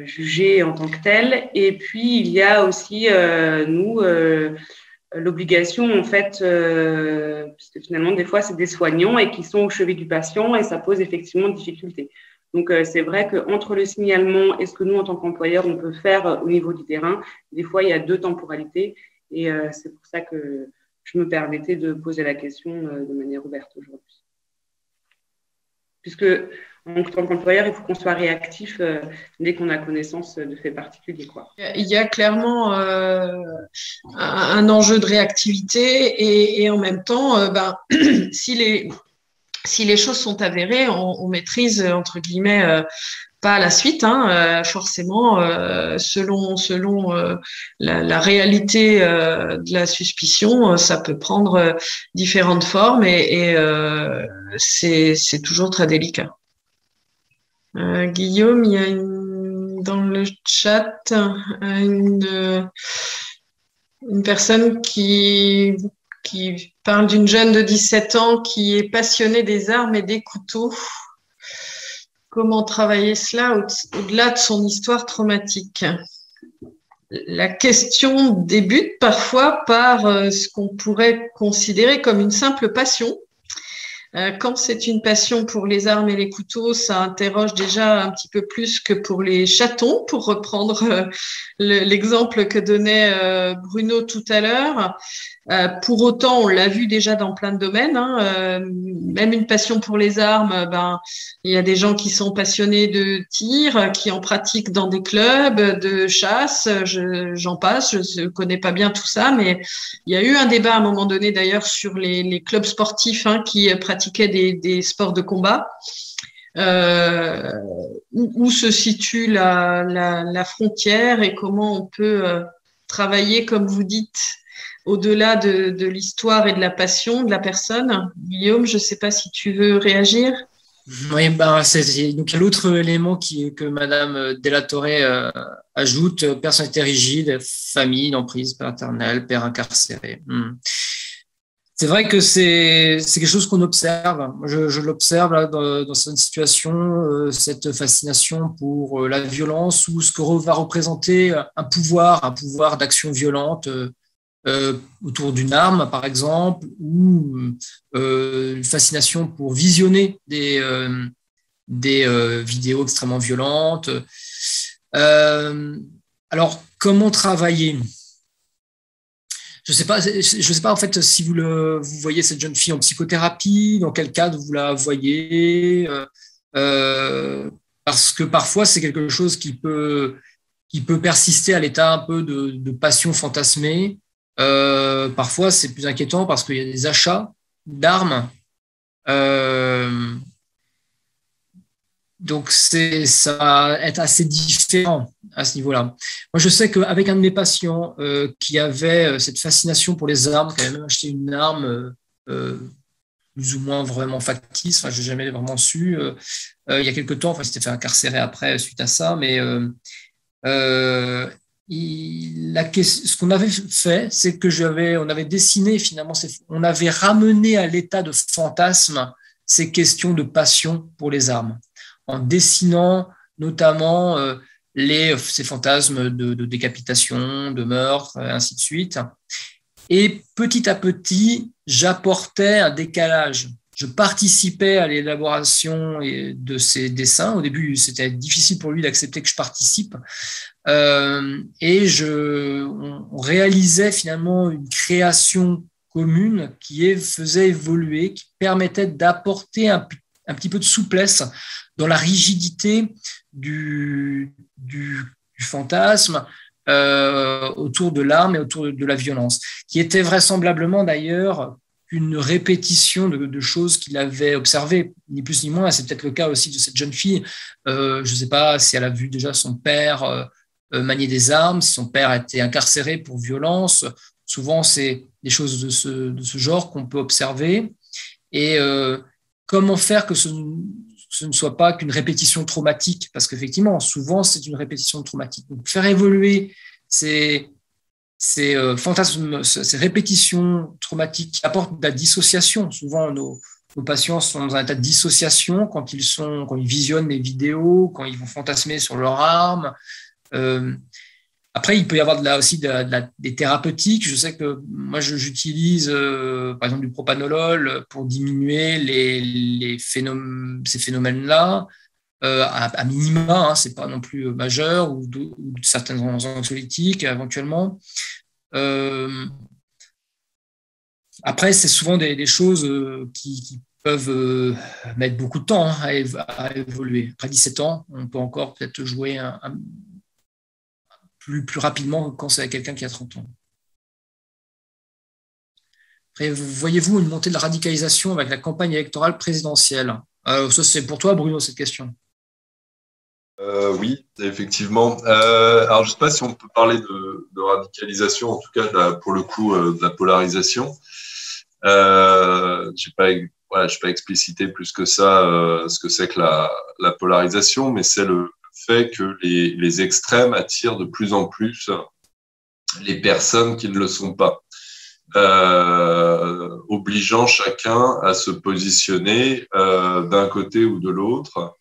jugé en tant que tel. Et puis, il y a aussi, l'obligation, en fait, puisque finalement, des fois, c'est des soignants et qui sont au chevet du patient et ça pose effectivement des difficultés. Donc, c'est vrai qu'entre le signalement et ce que nous, en tant qu'employeur, on peut faire au niveau du terrain, des fois, il y a deux temporalités. Et c'est pour ça que je me permettais de poser la question de manière ouverte aujourd'hui. Puisque, en tant qu'employeur, il faut qu'on soit réactif dès qu'on a connaissance de faits particuliers, quoi. Il y a clairement un enjeu de réactivité et en même temps, si les choses sont avérées, on maîtrise, entre guillemets, pas à la suite, hein, forcément, selon la réalité de la suspicion, ça peut prendre différentes formes et c'est toujours très délicat. Guillaume, il y a dans le chat une personne qui parle d'une jeune de 17 ans qui est passionnée des armes et des couteaux. Comment travailler cela au-delà de son histoire traumatique? La question débute parfois par ce qu'on pourrait considérer comme une simple passion. Quand c'est une passion pour les armes et les couteaux, ça interroge déjà un petit peu plus que pour les chatons, pour reprendre l'exemple que donnait Bruno tout à l'heure. Pour autant, on l'a vu déjà dans plein de domaines, hein, même une passion pour les armes, il y a des gens qui sont passionnés de tir, qui en pratiquent dans des clubs de chasse, j'en passe, je ne connais pas bien tout ça, mais il y a eu un débat à un moment donné d'ailleurs sur les clubs sportifs qui pratiquaient des sports de combat. Où se situe la frontière et comment on peut travailler, comme vous dites, au-delà de l'histoire et de la passion de la personne. Guillaume, je ne sais pas si tu veux réagir. Oui, donc il y a l'autre élément que Madame Della Torre ajoute, personnalité rigide, famille, emprise paternelle, père incarcéré. C'est vrai que c'est quelque chose qu'on observe. Je l'observe là, dans cette situation, cette fascination pour la violence ou ce que va représenter un pouvoir d'action violente autour d'une arme, par exemple, ou une fascination pour visionner des vidéos extrêmement violentes. Alors, comment travailler ? Je sais pas en fait si vous voyez cette jeune fille en psychothérapie, dans quel cadre vous la voyez, parce que parfois c'est quelque chose qui peut persister à l'état un peu de passion fantasmée. Parfois c'est plus inquiétant parce qu'il y a des achats d'armes. Donc, ça va être assez différent à ce niveau-là. Moi, je sais qu'avec un de mes patients qui avait cette fascination pour les armes, qui avait même acheté une arme plus ou moins vraiment factice, je n'ai jamais vraiment su, il y a quelque temps, il s'était fait incarcérer après suite à ça, mais ce qu'on avait fait, c'est que on avait dessiné finalement, on avait ramené à l'état de fantasme ces questions de passion pour les armes, en dessinant notamment ces fantasmes de décapitation, de meurtre, et ainsi de suite. Et petit à petit, j'apportais un décalage. Je participais à l'élaboration de ces dessins. Au début, c'était difficile pour lui d'accepter que je participe. Et on réalisait finalement une création commune qui faisait évoluer, qui permettait d'apporter un petit peu de souplesse dans la rigidité du fantasme autour de l'arme et autour de la violence, qui était vraisemblablement d'ailleurs une répétition de choses qu'il avait observées, ni plus ni moins. C'est peut-être le cas aussi de cette jeune fille. Je ne sais pas si elle a vu déjà son père manier des armes, si son père a été incarcéré pour violence. Souvent, c'est des choses de ce genre qu'on peut observer. Et comment faire que ce ne soit pas qu'une répétition traumatique, parce qu'effectivement, souvent, c'est une répétition traumatique. Donc, faire évoluer ces fantasmes, ces répétitions traumatiques qui apportent de la dissociation. Souvent, nos patients sont dans un état de dissociation quand ils visionnent des vidéos, quand ils vont fantasmer sur leur arme. Après, il peut y avoir aussi des thérapeutiques. Je sais que moi, j'utilise par exemple du propanolol pour diminuer ces phénomènes-là, à minima, c'est pas non plus majeur, ou certains anxiolytiques éventuellement. Après, c'est souvent des choses qui peuvent mettre beaucoup de temps à évoluer. Après 17 ans, on peut encore peut-être jouer plus rapidement quand c'est quelqu'un qui a 30 ans. Après, voyez-vous une montée de la radicalisation avec la campagne électorale présidentielle? Ça, c'est pour toi, Bruno, cette question. Oui, effectivement. Alors, je ne sais pas si on peut parler de radicalisation, en tout cas, pour le coup, de la polarisation. Je n'ai pas explicité plus que ça ce que c'est que la polarisation, mais c'est le fait que les extrêmes attirent de plus en plus les personnes qui ne le sont pas, obligeant chacun à se positionner d'un côté ou de l'autre,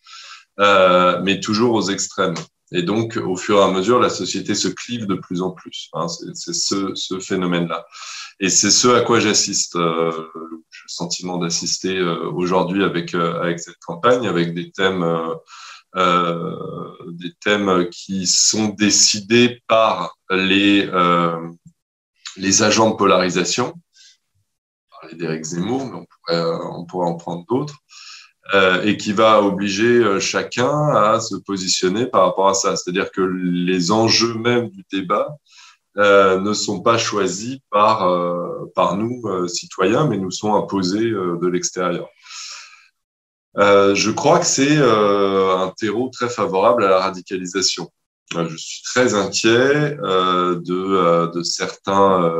mais toujours aux extrêmes. Et donc, au fur et à mesure, la société se clive de plus en plus. Hein, c'est ce phénomène-là. Et c'est ce à quoi j'assiste. J'ai le sentiment d'assister aujourd'hui avec cette campagne, avec des thèmes qui sont décidés par les agents de polarisation. On parlait d'Éric Zemmour, mais on pourrait en prendre d'autres. Et qui va obliger chacun à se positionner par rapport à ça. C'est-à-dire que les enjeux même du débat ne sont pas choisis par nous, citoyens, mais nous sont imposés de l'extérieur. Je crois que c'est un terreau très favorable à la radicalisation. Je suis très inquiet de certains,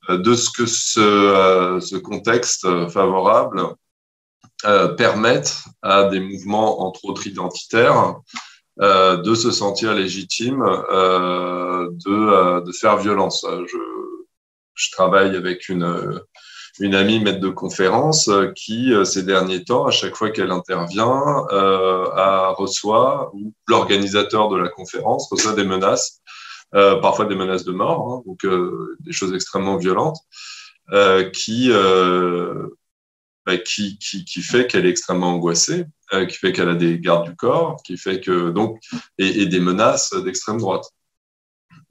de ce que ce contexte favorable permettent à des mouvements, entre autres identitaires, de se sentir légitimes, de faire violence. Je travaille avec une amie maître de conférence qui, ces derniers temps, à chaque fois qu'elle intervient, reçoit, ou l'organisateur de la conférence reçoit des menaces, parfois des menaces de mort, hein, donc des choses extrêmement violentes, qui fait qu'elle est extrêmement angoissée, qui fait qu'elle a des gardes du corps, qui fait que et des menaces d'extrême droite.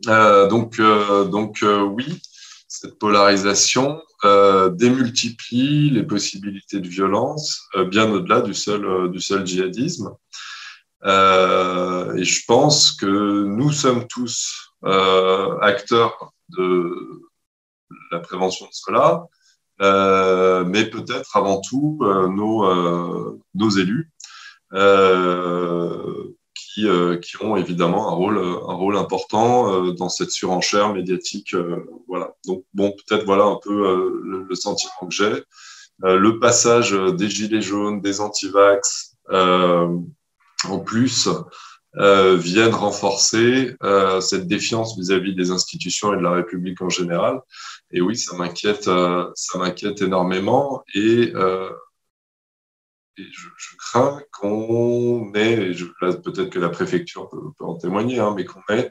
Oui, cette polarisation démultiplie les possibilités de violence bien au-delà du seul djihadisme. Et je pense que nous sommes tous acteurs de la prévention de cela. Mais peut-être avant tout nos élus qui ont évidemment un rôle important dans cette surenchère médiatique. Voilà. Donc peut-être voilà un peu le sentiment que j'ai. Le passage des gilets jaunes, des anti-vax, en plus, viennent renforcer cette défiance vis-à-vis des institutions et de la République en général. Et oui, ça m'inquiète énormément. Et je crains qu'on ait, peut-être que la préfecture peut en témoigner, hein, mais qu'on ait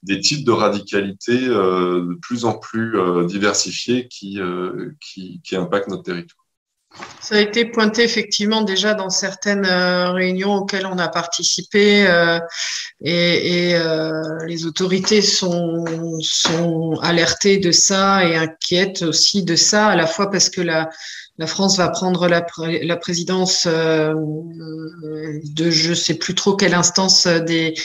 des types de radicalité de plus en plus diversifiés qui impactent notre territoire. Ça a été pointé effectivement déjà dans certaines réunions auxquelles on a participé et les autorités sont alertées de ça et inquiètes aussi de ça, à la fois parce que la France va prendre la présidence de je sais plus trop quelle instance des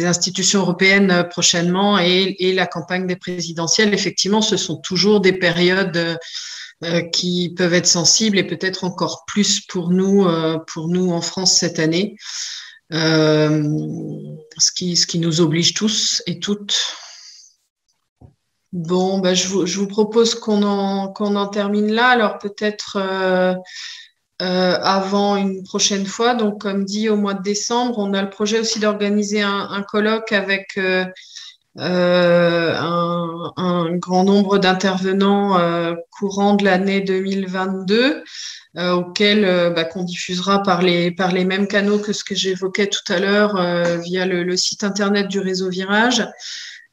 institutions européennes prochainement et la campagne des présidentielles. Effectivement, ce sont toujours des périodes qui peuvent être sensibles et peut-être encore plus pour nous en France cette année, ce qui nous oblige tous et toutes. Bon, je vous propose qu'on en termine là. Alors peut-être avant une prochaine fois. Donc comme dit, au mois de décembre, on a le projet aussi d'organiser un colloque avec un grand nombre d'intervenants courant de l'année 2022 auquel qu'on diffusera par les mêmes canaux que ce que j'évoquais tout à l'heure via le site internet du réseau Virage.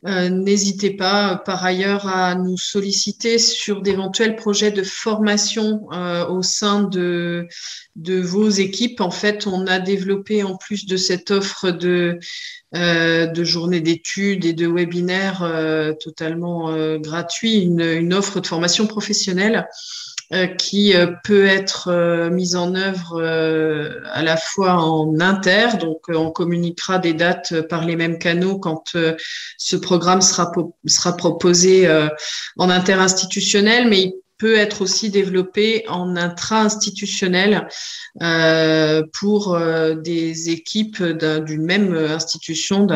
N'hésitez pas par ailleurs à nous solliciter sur d'éventuels projets de formation au sein de vos équipes. En fait, on a développé en plus de cette offre de journées d'études et de webinaires totalement gratuits, une offre de formation professionnelle qui peut être mise en œuvre à la fois en inter, donc on communiquera des dates par les mêmes canaux quand ce programme sera proposé en interinstitutionnel, mais peut être aussi développé en intra-institutionnel pour des équipes d'une même institution,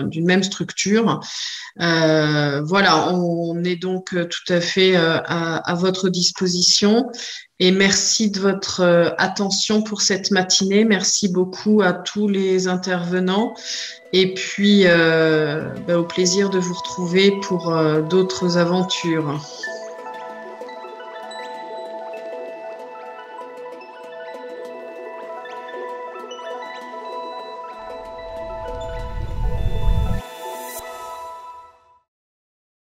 d'une même structure. Voilà, on est donc tout à fait à votre disposition. Et merci de votre attention pour cette matinée. Merci beaucoup à tous les intervenants. Et puis, au plaisir de vous retrouver pour d'autres aventures.